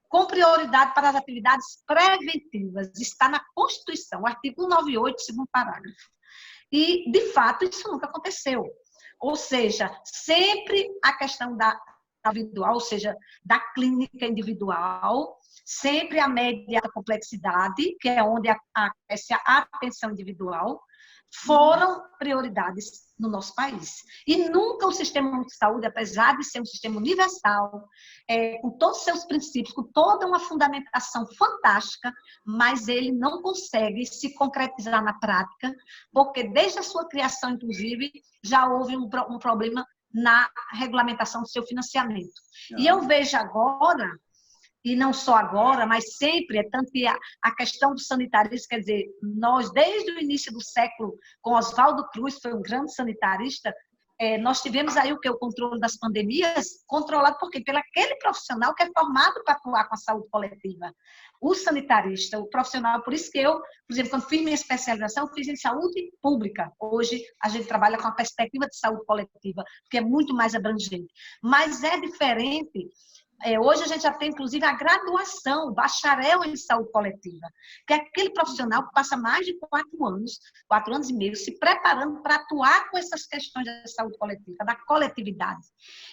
S4: com prioridade para as atividades preventivas. Está na Constituição, o artigo 198, segundo parágrafo. E, de fato, isso nunca aconteceu. Ou seja, sempre a questão da individual, ou seja, da clínica individual, sempre a média e a complexidade, que é onde acontece a atenção individual, foram prioridades no nosso país. E nunca o sistema de saúde, apesar de ser um sistema universal, com todos os seus princípios, com toda uma fundamentação fantástica, mas ele não consegue se concretizar na prática, porque desde a sua criação, inclusive, já houve um problema na regulamentação do seu financiamento. E eu vejo agora, e não só agora, mas sempre, tanto que a questão do sanitarista, quer dizer, nós, desde o início do século, com Oswaldo Cruz, que foi um grande sanitarista, nós tivemos aí o controle das pandemias, controlado por quê? Pelo aquele profissional que é formado para atuar com a saúde coletiva. O sanitarista, o profissional, por isso que eu, por exemplo, quando fiz minha especialização, eu fiz em saúde pública. Hoje, a gente trabalha com a perspectiva de saúde coletiva, que é muito mais abrangente. Mas é diferente. Hoje a gente já tem, inclusive, a graduação, o bacharel em saúde coletiva, que é aquele profissional que passa mais de 4 anos e meio, se preparando para atuar com essas questões da saúde coletiva, da coletividade.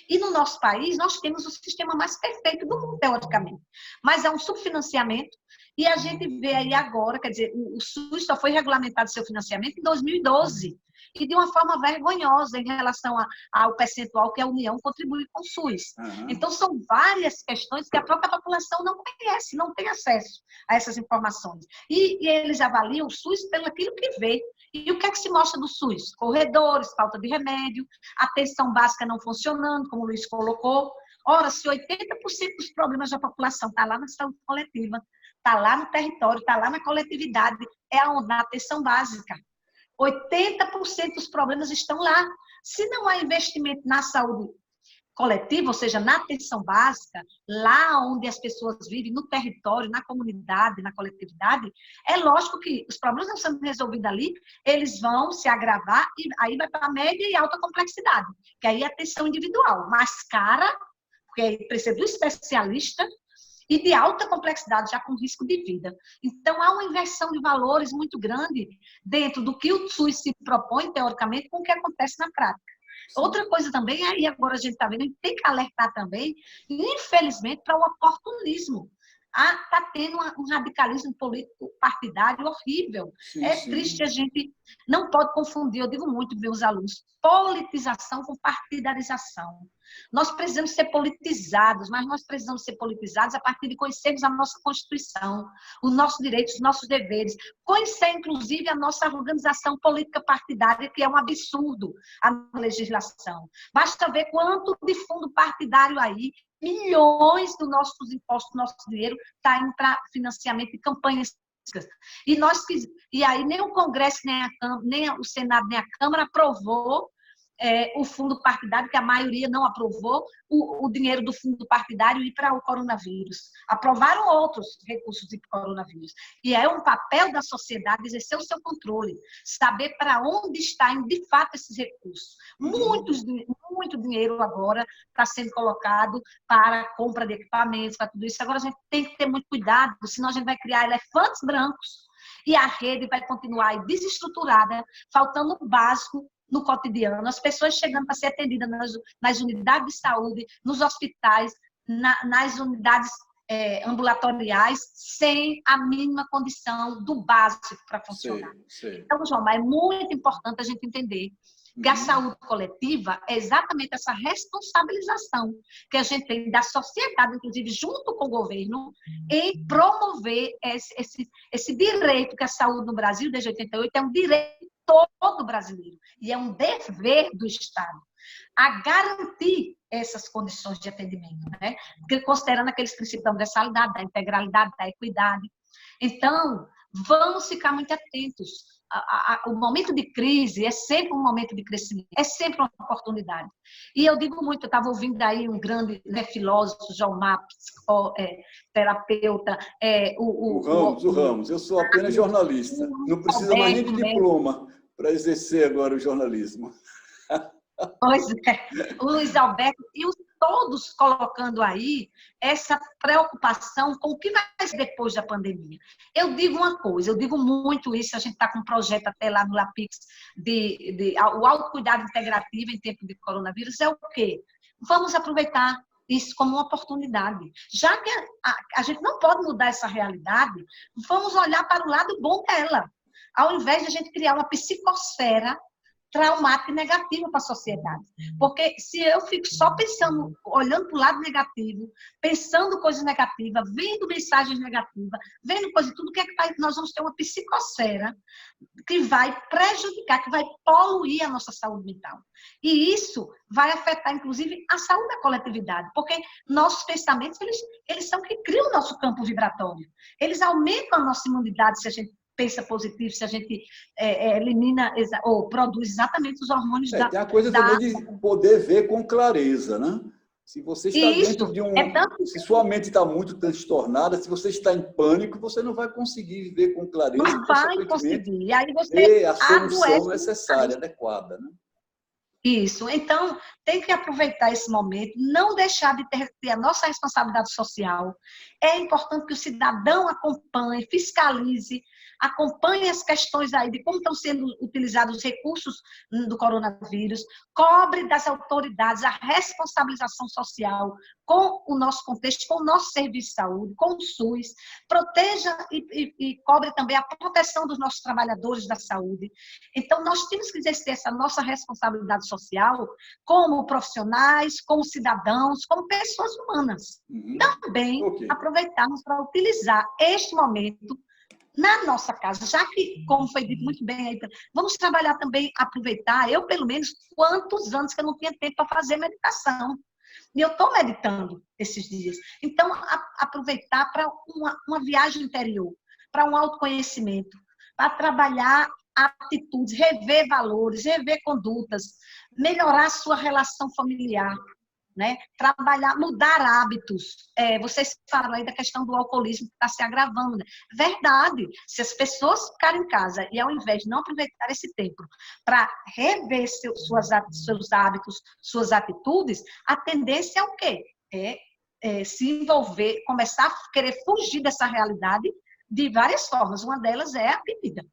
S4: E no nosso país, nós temos o sistema mais perfeito do mundo, teoricamente, mas é um subfinanciamento, e a gente vê aí agora, quer dizer, o SUS só foi regulamentado seu financiamento em 2012, e de uma forma vergonhosa em relação ao percentual que a União contribui com o SUS. Então, são várias questões que a própria população não conhece, não tem acesso a essas informações. E eles avaliam o SUS pelo aquilo que vê. E o que é que se mostra do SUS? Corredores, falta de remédio, atenção básica não funcionando, como o Luiz colocou. Ora, se 80% dos problemas da população está lá na saúde coletiva, está lá no território, está lá na coletividade, na atenção básica. 80% dos problemas estão lá. Se não há investimento na saúde coletiva, ou seja, na atenção básica, lá onde as pessoas vivem, no território, na comunidade, na coletividade, é lógico que os problemas não sendo resolvidos ali, eles vão se agravar e aí vai para a média e alta complexidade, que aí é atenção individual, mais cara, porque aí precisa do especialista, e de alta complexidade, já com risco de vida. Então, há uma inversão de valores muito grande dentro do que o SUS se propõe, teoricamente, com o que acontece na prática. Outra coisa também, aí agora a gente está vendo, a gente tem que alertar também, infelizmente, para o oportunismo. Está tendo um radicalismo político partidário horrível. Triste, a gente não pode confundir, eu digo muito, meus alunos, politização com partidarização. Nós precisamos ser politizados, mas nós precisamos ser politizados a partir de conhecermos a nossa Constituição, os nossos direitos, os nossos deveres, conhecer, inclusive, a nossa organização política partidária, que é um absurdo a legislação. Basta ver quanto de fundo partidário aí, milhões dos nossos impostos, do nosso dinheiro, está indo para financiamento de campanhas. E aí nem o Congresso, nem o Senado, nem a Câmara aprovou o fundo partidário, que a maioria não aprovou, o dinheiro do fundo partidário ir para o coronavírus. Aprovaram outros recursos de coronavírus. E é um papel da sociedade exercer o seu controle, saber para onde está indo de fato esses recursos. Muito dinheiro agora está sendo colocado para a compra de equipamentos, para tudo isso. Agora a gente tem que ter muito cuidado, senão a gente vai criar elefantes brancos e a rede vai continuar desestruturada, faltando o básico no cotidiano, as pessoas chegando para ser atendidas nas unidades de saúde, nos hospitais, nas unidades ambulatoriais, sem a mínima condição do básico para funcionar. Sim. Então, João, é muito importante a gente entender que a saúde coletiva é exatamente essa responsabilização que a gente tem da sociedade, inclusive junto com o governo, em promover esse direito que a saúde no Brasil, desde 88, é um direito todo brasileiro, e é um dever do Estado a garantir essas condições de atendimento, né? Considerando aqueles princípios da universalidade, da integralidade, da equidade. Então, vamos ficar muito atentos. O momento de crise é sempre um momento de crescimento, é sempre uma oportunidade. E eu digo muito, eu estava ouvindo aí um grande filósofo, João Marx, terapeuta.
S2: O Ramos, eu sou apenas jornalista, não precisa mais nem de diploma para exercer agora o jornalismo.
S4: Pois é, o Luiz Alberto e todos colocando aí essa preocupação com o que vai ser depois da pandemia. Eu digo uma coisa, eu digo muito isso, a gente está com um projeto até lá no LAPIX, o autocuidado integrativo em tempo de coronavírus, é o quê? Vamos aproveitar isso como uma oportunidade. Já que a gente não pode mudar essa realidade, vamos olhar para o lado bom dela, ao invés de a gente criar uma psicosfera traumática e negativa para a sociedade. Porque se eu fico só pensando, olhando para o lado negativo, pensando coisas negativas, vendo mensagens negativas, vendo coisas, tudo que é que nós vamos ter uma psicosfera que vai prejudicar, que vai poluir a nossa saúde mental. E isso vai afetar, inclusive, a saúde da coletividade, porque nossos pensamentos, eles são que criam o nosso campo vibratório. Eles aumentam a nossa imunidade se a gente pensa positivo, se a gente elimina ou produz exatamente os hormônios da...
S2: Tem a coisa também de poder ver com clareza, né? Se você está dentro de se sua mente está muito transtornada, se você está em pânico, você não vai conseguir ver com clareza.
S4: Não vai conseguir. E aí você
S2: ter a solução necessária, adequada, né?
S4: Isso. Então, tem que aproveitar esse momento, não deixar de ter a nossa responsabilidade social. É importante que o cidadão acompanhe, fiscalize, acompanhe as questões aí de como estão sendo utilizados os recursos do coronavírus, cobre das autoridades a responsabilização social com o nosso contexto, com o nosso serviço de saúde, com o SUS, proteja e cobre também a proteção dos nossos trabalhadores da saúde. Então, nós temos que exercer essa nossa responsabilidade social como profissionais, como cidadãos, como pessoas humanas. Também aproveitarmos para utilizar este momento na nossa casa, já que, como foi dito muito bem aí, vamos trabalhar também, aproveitar, eu pelo menos, quantos anos que eu não tinha tempo para fazer meditação. E eu estou meditando esses dias. Então, aproveitar para uma viagem interior, para um autoconhecimento, para trabalhar atitudes, rever valores, rever condutas, melhorar a sua relação familiar. né? Trabalhar, mudar hábitos. Vocês falam aí da questão do alcoolismo que está se agravando. Né? Verdade. Se as pessoas ficarem em casa e, ao invés de não aproveitar esse tempo para rever seus hábitos, suas atitudes, a tendência é o quê? Se envolver, começar a querer fugir dessa realidade de várias formas. Uma delas é a bebida.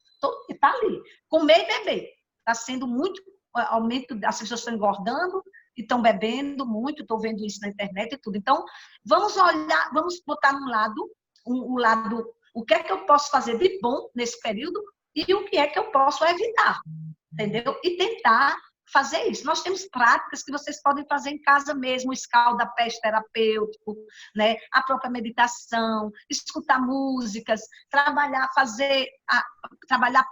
S4: Está ali. Comer e beber. Está sendo muito aumento, as pessoas estão engordando e estão bebendo muito, estou vendo isso na internet e tudo. Então, vamos olhar, vamos botar no lado, o que é que eu posso fazer de bom nesse período e o que é que eu posso evitar, entendeu? E tentar fazer isso. Nós temos práticas que vocês podem fazer em casa mesmo, o escalda-pés terapêutico, né? A própria meditação, escutar músicas, trabalhar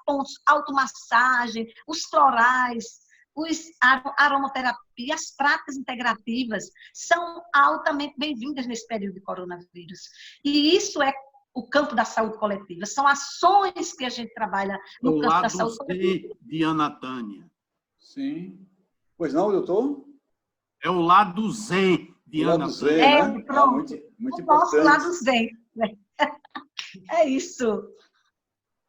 S4: pontos, automassagem, os florais, a aromaterapia, as práticas integrativas são altamente bem-vindas nesse período de coronavírus. E isso é o campo da saúde coletiva. São ações que a gente trabalha no campo da saúde coletiva.
S3: Diana Tânia.
S2: Sim. Pois não, doutor?
S3: É o lado zen, Diana.
S2: Né?
S4: Pronto.
S2: Muito
S4: o nosso
S2: importante.
S4: lado zen. É isso.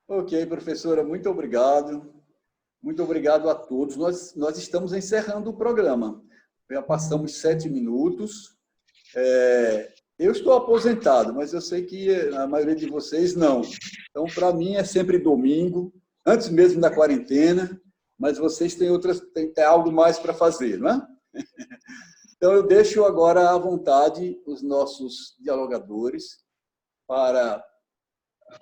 S2: Ok, professora, muito obrigado. Muito obrigado a todos. Nós estamos encerrando o programa. Já passamos 7 minutos. Eu estou aposentado, mas eu sei que a maioria de vocês não. Então, para mim, é sempre domingo, antes mesmo da quarentena, mas vocês têm algo mais para fazer, não é? Então, eu deixo agora à vontade os nossos dialogadores para,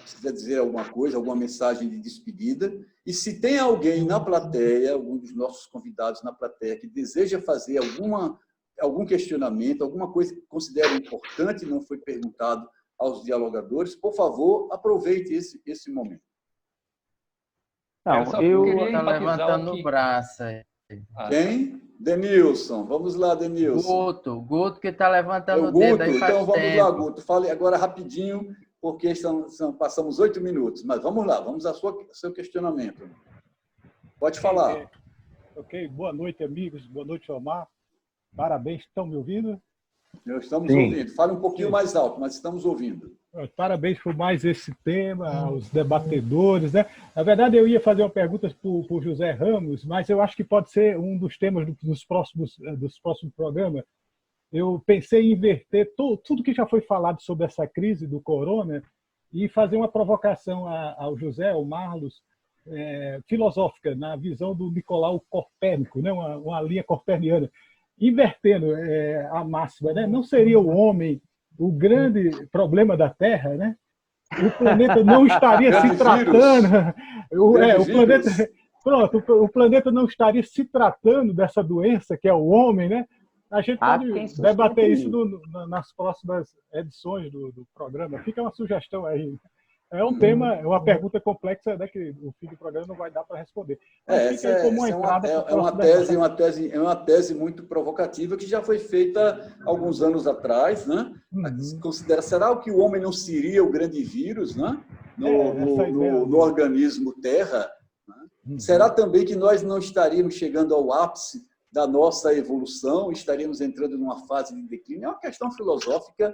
S2: se quiser dizer alguma coisa, alguma mensagem de despedida. E se tem alguém na plateia, algum dos nossos convidados na plateia, que deseja fazer algum questionamento, alguma coisa que considere importante e não foi perguntado aos dialogadores, por favor, aproveite esse momento.
S6: Não, eu estou levantando o braço.
S2: Quem? Denilson. Vamos lá, Denilson.
S6: Guto que está levantando o
S2: Guto,
S6: dedo aí faz
S2: então vamos
S6: tempo.
S2: lá, Guto. Fale agora rapidinho, porque passamos 8 minutos. Mas vamos lá, vamos ao seu questionamento. Pode falar.
S7: Ok, boa noite, amigos. Boa noite, Omar. Parabéns, estão me ouvindo?
S2: Estamos ouvindo. Fale um pouquinho mais alto, mas estamos ouvindo.
S7: Parabéns por mais esse tema, aos debatedores, né? Na verdade, eu ia fazer uma pergunta para o José Ramos, mas eu acho que pode ser um dos temas dos próximos programas. Eu pensei em inverter tudo que já foi falado sobre essa crise do corona e fazer uma provocação ao José, ao Marlos, filosófica, na visão do Nicolau Copérnico, né? Uma linha coperniana, invertendo a máxima, né? Não seria o homem o grande problema da Terra, né? O planeta não estaria se tratando. O planeta não estaria se tratando dessa doença que é o homem, né? A gente pode debater isso nas próximas edições do programa. Fica uma sugestão aí. É um tema, é uma pergunta complexa, né, que o fim do programa não vai dar para responder.
S2: É uma tese muito provocativa que já foi feita alguns anos atrás, né? Será que o homem não seria o grande vírus, né? no organismo Terra? Né? Será também que nós não estaríamos chegando ao ápice da nossa evolução, estaríamos entrando numa fase de declínio? É uma questão filosófica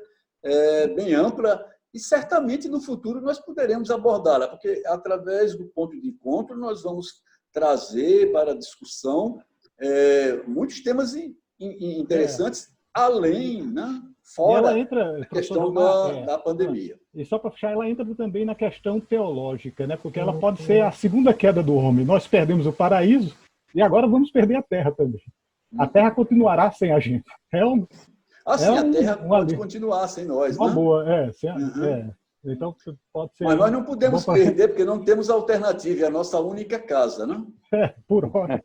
S2: bem ampla. E certamente no futuro nós poderemos abordá-la, porque através do ponto de encontro nós vamos trazer para a discussão muitos temas interessantes, além, né, fora a questão da pandemia.
S7: E só para fechar, ela entra também na questão teológica, né, porque ela pode ser a segunda queda do homem. Nós perdemos o paraíso e agora vamos perder a Terra também. A Terra continuará sem a gente.
S2: A Terra pode continuar sem nós,
S7: uma
S2: né?
S7: boa, Então, pode ser...
S2: Mas nós não podemos perder, porque não temos alternativa, é a nossa única casa, né?
S7: Por hora.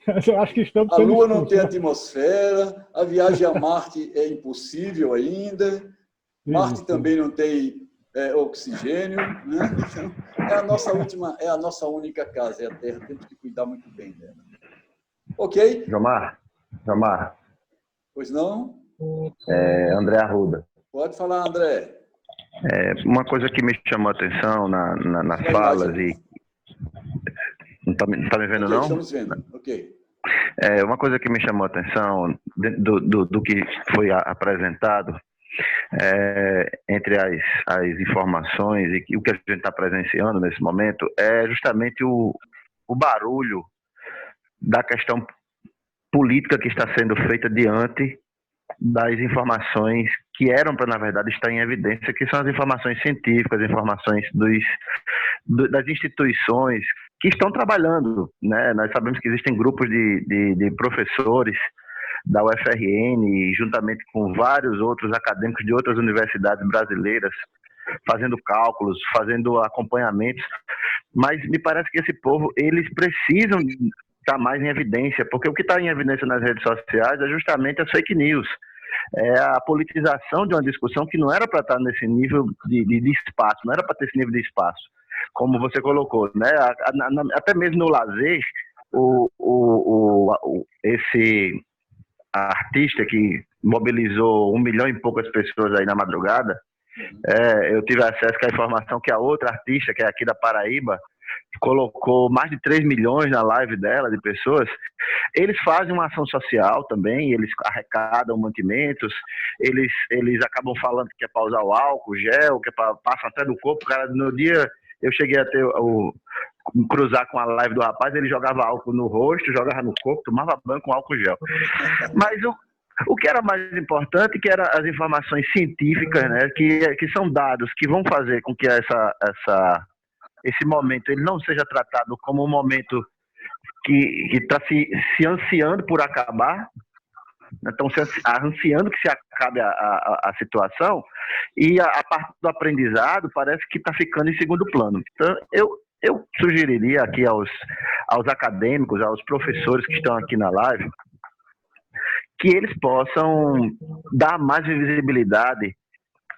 S7: Eu acho que estamos...
S2: A Lua não tem atmosfera, a viagem a Marte é impossível ainda, Marte também não tem oxigênio, né? Então, é a nossa única casa, é a Terra, temos que cuidar muito bem dela. Ok?
S8: Jomar.
S2: Pois não?
S8: André Arruda.
S2: Pode falar, André.
S8: Uma coisa que me chamou a atenção nas falas e... Não está me vendo, não?
S2: Estamos vendo, ok.
S8: Uma coisa que me chamou a atenção do que foi apresentado entre as informações e o que a gente está presenciando nesse momento é justamente o barulho da questão política que está sendo feita diante das informações que eram para, na verdade, estar em evidência, que são as informações científicas, informações das instituições que estão trabalhando, né? Nós sabemos que existem grupos de professores da UFRN, juntamente com vários outros acadêmicos de outras universidades brasileiras, fazendo cálculos, fazendo acompanhamentos, mas me parece que esse povo, eles precisam estar mais em evidência, porque o que está em evidência nas redes sociais é justamente as fake news, é a politização de uma discussão que não era para estar nesse nível de espaço, não era para ter esse nível de espaço, como você colocou, né? Até mesmo no lazer, esse artista que mobilizou 1 milhão e poucas pessoas aí na madrugada, eu tive acesso à informação que a outra artista, que é aqui da Paraíba, colocou mais de 3 milhões na live dela, de pessoas. Eles fazem uma ação social também, eles arrecadam mantimentos, eles acabam falando que é para usar o álcool, gel, que é para passar até do corpo. Cara, no dia eu cheguei a cruzar com a live do rapaz, ele jogava álcool no rosto, jogava no corpo, tomava banho com álcool gel. Mas o que era mais importante, que eram as informações científicas, né, que são dados que vão fazer com que esse momento ele não seja tratado como um momento que está se ansiando por acabar, estão se ansiando que se acabe a situação, e a parte do aprendizado parece que está ficando em segundo plano. Então, eu sugeriria aqui aos acadêmicos, aos professores que estão aqui na live, que eles possam dar mais visibilidade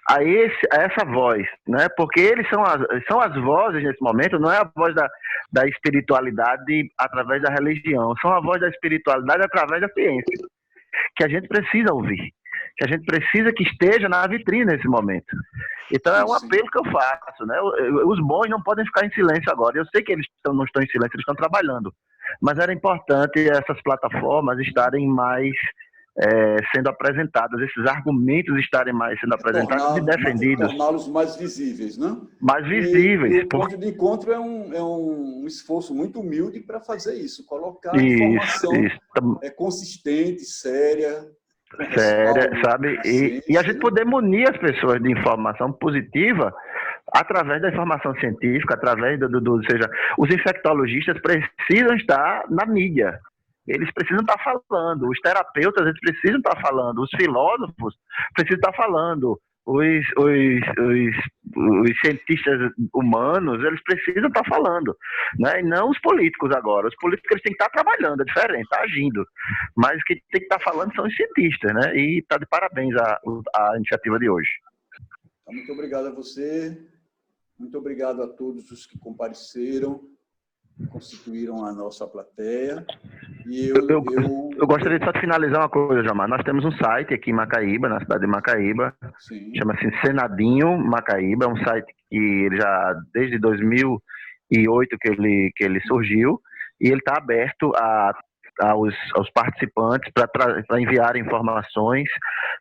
S8: a essa voz, né? Porque eles são as vozes nesse momento, não é a voz da espiritualidade através da religião, são a voz da espiritualidade através da ciência, que a gente precisa ouvir, que a gente precisa que esteja na vitrine nesse momento. Então é um apelo que eu faço, né? Os bons não podem ficar em silêncio agora. Eu sei que eles não estão em silêncio, eles estão trabalhando, mas era importante essas plataformas estarem mais sendo apresentadas, esses argumentos estarem mais sendo apresentados e defendidos.
S2: Torná-los mais visíveis, né?
S8: Mais visíveis.
S2: E o ponto de encontro é um esforço muito humilde para fazer isso, colocar informação consistente, séria,
S8: sabe? E a gente poder munir as pessoas de informação positiva através da informação científica, através ou seja, os infectologistas precisam estar na mídia. Eles precisam estar falando, os terapeutas eles precisam estar falando, os filósofos precisam estar falando, os cientistas humanos eles precisam estar falando, né? E não os políticos agora. Os políticos eles têm que estar trabalhando, é diferente, está agindo, mas quem tem que estar falando são os cientistas, né? E está de parabéns a iniciativa de hoje.
S2: Muito obrigado a você, muito obrigado a todos os que compareceram, constituíram a nossa plateia. E eu gostaria só de finalizar uma coisa, Jomar. Nós temos um site aqui em Macaíba, na cidade de Macaíba, chama-se Senadinho Macaíba, é um site que ele já, desde 2008 que ele surgiu, e ele está aberto aos participantes para enviar informações,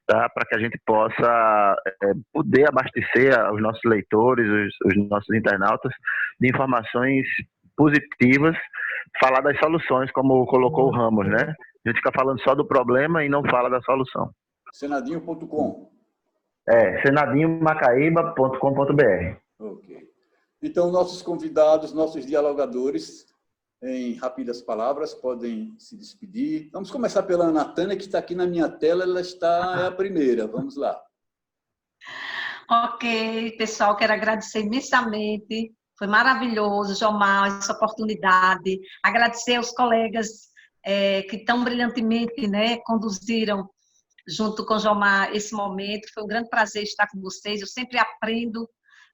S2: tá? Para que a gente possa poder abastecer os nossos leitores, os nossos internautas, de informações positivas, falar das soluções, como colocou o Ramos, né? A gente fica falando só do problema e não fala da solução. Senadinho.com.
S8: senadinhomacaíba.com.br.
S2: Ok. Então, nossos convidados, nossos dialogadores, em rápidas palavras, podem se despedir. Vamos começar pela Ana Tânia, que está aqui na minha tela, é a primeira. Vamos lá.
S4: Ok, pessoal, quero agradecer imensamente. Foi maravilhoso, Jomar, essa oportunidade. Agradecer aos colegas que tão brilhantemente, né, conduziram junto com o Jomar esse momento. Foi um grande prazer estar com vocês. Eu sempre aprendo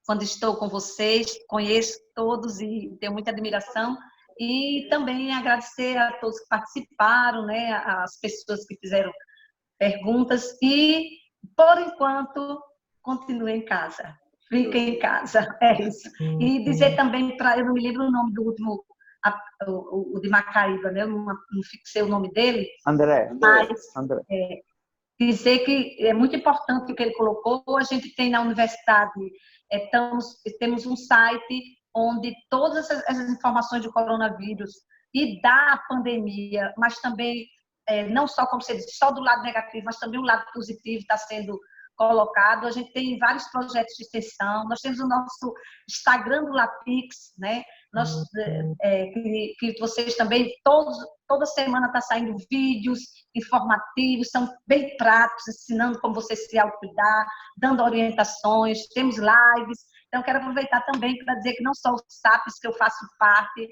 S4: quando estou com vocês, conheço todos e tenho muita admiração. E também agradecer a todos que participaram, né, as pessoas que fizeram perguntas. E, por enquanto, continuem em casa. Fiquem em casa, é isso. E dizer também, eu não me lembro o nome do último o de Macaíba, né? Eu não fixei o nome dele.
S6: André.
S4: Mas
S6: André.
S4: Dizer que é muito importante o que ele colocou. A gente tem na universidade, temos um site onde todas essas informações do coronavírus e da pandemia, mas também, não só, como você disse, só do lado negativo, mas também o lado positivo está sendo colocado. A gente tem vários projetos de extensão, nós temos o nosso Instagram do Lapix, né? Que vocês também, toda semana está saindo vídeos informativos, são bem práticos, ensinando como você se autocuidar, dando orientações, temos lives. Então, quero aproveitar também para dizer que não só os SAPs, que eu faço parte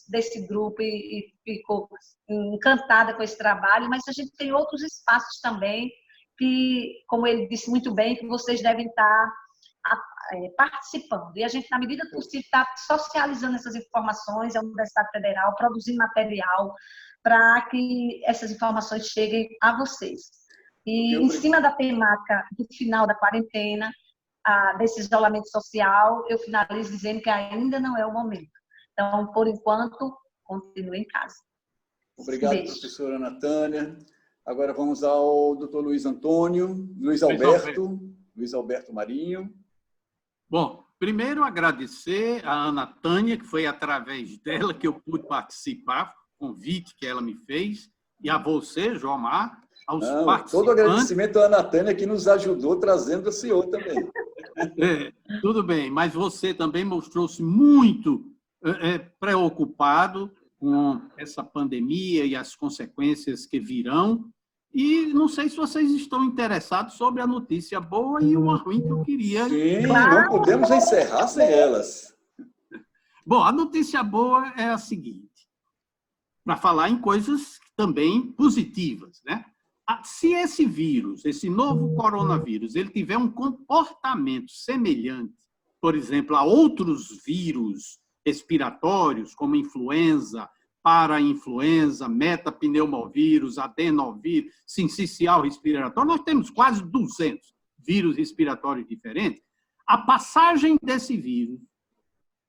S4: desse grupo e fico encantada com esse trabalho, mas a gente tem outros espaços também que, como ele disse muito bem, que vocês devem estar participando. E a gente, na medida do possível, está socializando essas informações, a Universidade Federal, produzindo material para que essas informações cheguem a vocês. E em cima da temática do final da quarentena, desse isolamento social, eu finalizo dizendo que ainda não é o momento. Então, por enquanto, continue em casa.
S2: Obrigado, professora Ana Tânia. Agora vamos ao doutor Luiz Antônio, Luiz Alberto Marinho.
S3: Bom, primeiro agradecer a Ana Tânia, que foi através dela que eu pude participar, convite que ela me fez, e a você, Jomar, aos participantes.
S2: Todo agradecimento à Ana Tânia, que nos ajudou trazendo o senhor também.
S3: Tudo bem, mas você também mostrou-se muito preocupado com essa pandemia e as consequências que virão. E não sei se vocês estão interessados sobre a notícia boa e uma ruim que eu queria.
S2: Sim, não podemos encerrar sem elas.
S3: Bom, a notícia boa é a seguinte, para falar em coisas também positivas, né? Se esse vírus, esse novo coronavírus, ele tiver um comportamento semelhante, por exemplo, a outros vírus respiratórios, como influenza, parainfluenza, metapneumovírus, adenovírus, sincicial respiratório, nós temos quase 200 vírus respiratórios diferentes. A passagem desse vírus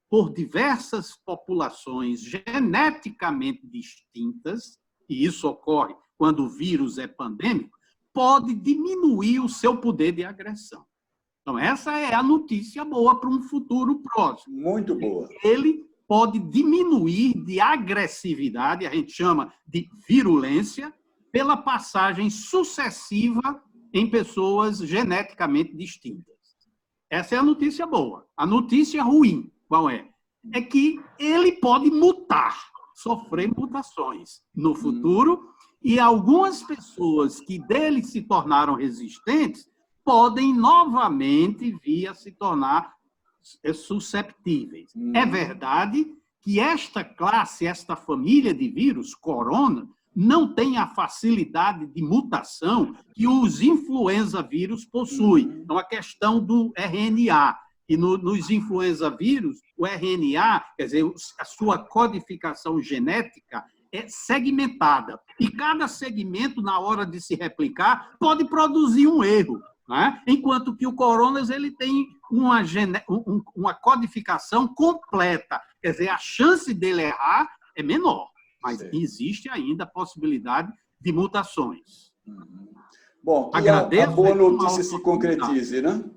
S3: por diversas populações geneticamente distintas, e isso ocorre quando o vírus é pandêmico, pode diminuir o seu poder de agressão. Então, essa é a notícia boa para um futuro próximo.
S2: Muito boa.
S3: Ele pode diminuir de agressividade, a gente chama de virulência, pela passagem sucessiva em pessoas geneticamente distintas. Essa é a notícia boa. A notícia ruim, qual é? É que ele pode mutar, sofrer mutações no futuro, e algumas pessoas que dele se tornaram resistentes podem novamente vir a se tornar susceptíveis. É verdade que esta classe, esta família de vírus, corona, não tem a facilidade de mutação que os influenza vírus possuem. Então, a questão do RNA. E nos influenza vírus, o RNA, quer dizer, a sua codificação genética é segmentada. E cada segmento, na hora de se replicar, pode produzir um erro. Né? Enquanto que o coronas ele tem uma codificação completa. Quer dizer, a chance dele errar é menor. Mas existe ainda a possibilidade de mutações.
S2: Bom, que a boa notícia se concretize, né?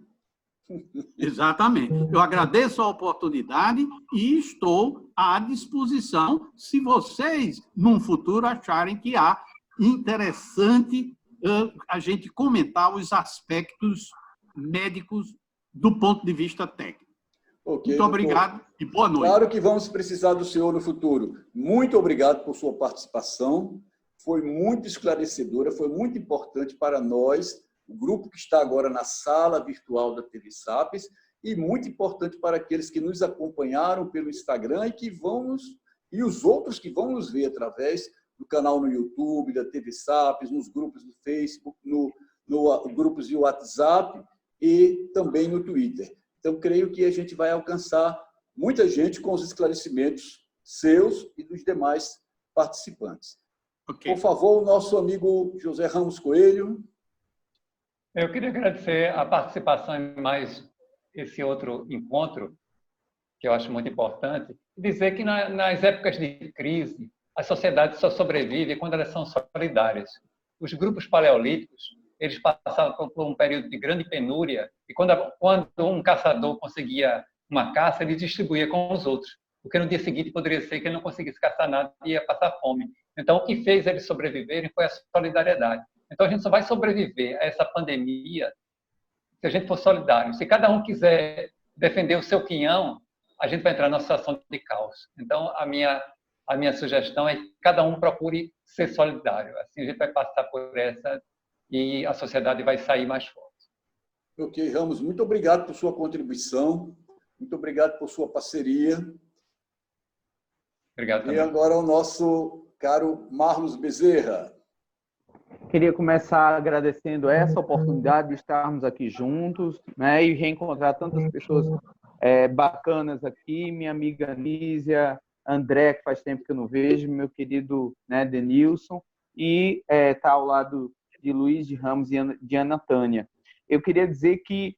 S3: Exatamente. Eu agradeço a oportunidade e estou à disposição se vocês, num futuro, acharem que há interessante a gente comentar os aspectos médicos do ponto de vista técnico.
S2: Okay,
S3: muito obrigado e boa noite.
S2: Claro que vamos precisar do senhor no futuro. Muito obrigado por sua participação. Foi muito esclarecedora, foi muito importante para nós, o grupo que está agora na sala virtual da TV Sapiens, e muito importante para aqueles que nos acompanharam pelo Instagram e os outros que vão nos ver através do canal no YouTube, da TV Sapiens, nos grupos do Facebook, no grupos de WhatsApp e também no Twitter. Então, creio que a gente vai alcançar muita gente com os esclarecimentos seus e dos demais participantes. Okay. Por favor, o nosso amigo José Ramos Coelho.
S5: Eu queria agradecer a participação em mais esse outro encontro, que eu acho muito importante, dizer que nas épocas de crise, as sociedades só sobrevivem quando elas são solidárias. Os grupos paleolíticos, eles passavam por um período de grande penúria, e quando um caçador conseguia uma caça, ele distribuía com os outros, porque no dia seguinte poderia ser que ele não conseguisse caçar nada e ia passar fome. Então, o que fez eles sobreviverem foi a solidariedade. Então, a gente só vai sobreviver a essa pandemia se a gente for solidário. Se cada um quiser defender o seu quinhão, a gente vai entrar numa situação de caos. Então, a minha sugestão é que cada um procure ser solidário. Assim, a gente vai passar por essa e a sociedade vai sair mais forte.
S2: Ok, Ramos, muito obrigado por sua contribuição, muito obrigado por sua parceria.
S5: Obrigado também.
S2: E agora o nosso caro Marlos Bezerra.
S6: Queria começar agradecendo essa oportunidade de estarmos aqui juntos, né, e reencontrar tantas pessoas bacanas aqui, minha amiga Nízia, André, que faz tempo que eu não vejo, meu querido, né, Denilson, e tá ao lado de Luiz de Ramos e de Ana Tânia. Eu queria dizer que,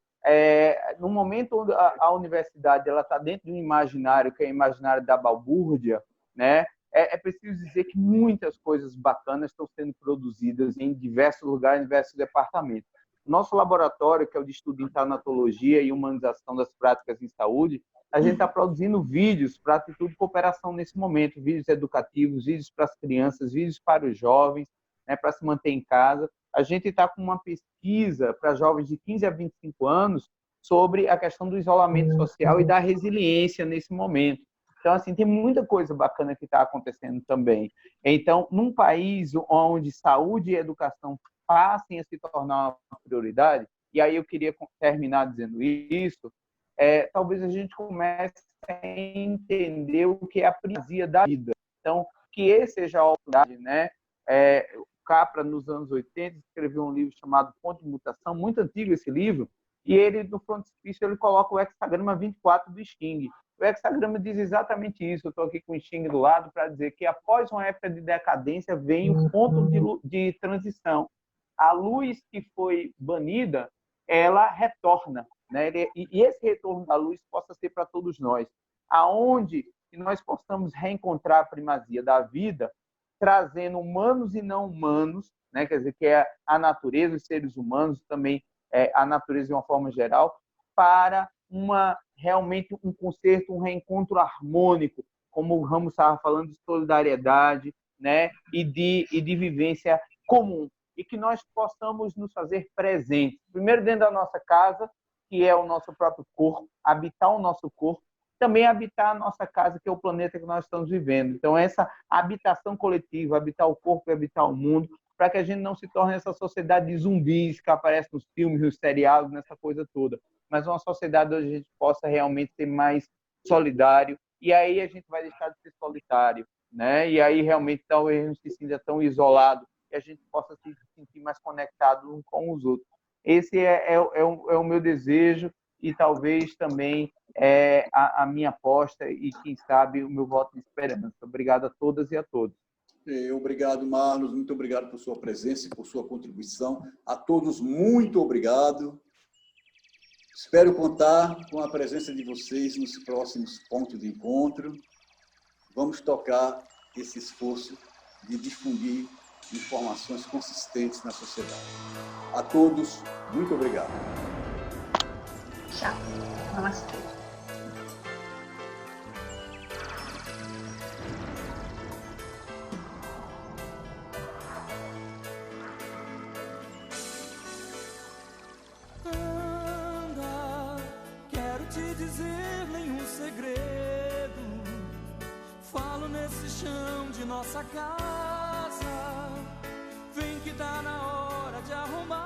S6: no momento onde a universidade está dentro de um imaginário, que é o imaginário da balbúrdia, né, é preciso dizer que muitas coisas bacanas estão sendo produzidas em diversos lugares, em diversos departamentos. Nosso laboratório, que é o de estudo em tanatologia e humanização das práticas em saúde, a gente está produzindo vídeos para atitude de cooperação nesse momento, vídeos educativos, vídeos para as crianças, vídeos para os jovens, né, para se manter em casa. A gente está com uma pesquisa para jovens de 15 a 25 anos sobre a questão do isolamento social e da resiliência nesse momento. Então, assim, tem muita coisa bacana que está acontecendo também. Então, num país onde saúde e educação passem a se tornar uma prioridade, e aí eu queria terminar dizendo isso, talvez a gente comece a entender o que é a primazia da vida. Então, que esse seja a oportunidade, né? O Capra, nos anos 80, escreveu um livro chamado Ponto de Mutação, muito antigo esse livro, e ele, no frontispício, ele coloca o hexagrama 24 do Sting. O hexagrama diz exatamente isso. Eu estou aqui com o Sting do lado para dizer que após uma época de decadência vem o ponto de transição. A luz que foi banida, ela retorna, né? E esse retorno da luz possa ser para todos nós, aonde nós possamos reencontrar a primazia da vida, trazendo humanos e não humanos, né? Quer dizer, que é a natureza, os seres humanos, também a natureza de uma forma geral, para realmente um concerto, um reencontro harmônico, como o Ramos estava falando, de solidariedade, né? e de vivência comum. E que nós possamos nos fazer presentes. Primeiro dentro da nossa casa, que é o nosso próprio corpo, habitar o nosso corpo, também habitar a nossa casa, que é o planeta que nós estamos vivendo. Então, essa habitação coletiva, habitar o corpo e habitar o mundo, para que a gente não se torne essa sociedade de zumbis que aparece nos filmes, nos seriados, nessa coisa toda. Mas uma sociedade onde a gente possa realmente ser mais solidário, e aí a gente vai deixar de ser solitário, né? E aí realmente talvez a gente se sinta tão isolado, que a gente possa se sentir mais conectado uns com os outros. Esse é o meu desejo e talvez também a minha aposta e, quem sabe, o meu voto de esperança. Obrigado a todas e a todos.
S2: Obrigado, Marlos. Muito obrigado por sua presença e por sua contribuição. A todos, muito obrigado. Espero contar com a presença de vocês nos próximos pontos de encontro. Vamos tocar esse esforço de difundir informações consistentes na sociedade. A todos, muito obrigado.
S4: Tchau. Namastê.
S1: Anda, quero te dizer nenhum segredo. Falo nesse chão de nossa casa. Vem que tá na hora de arrumar.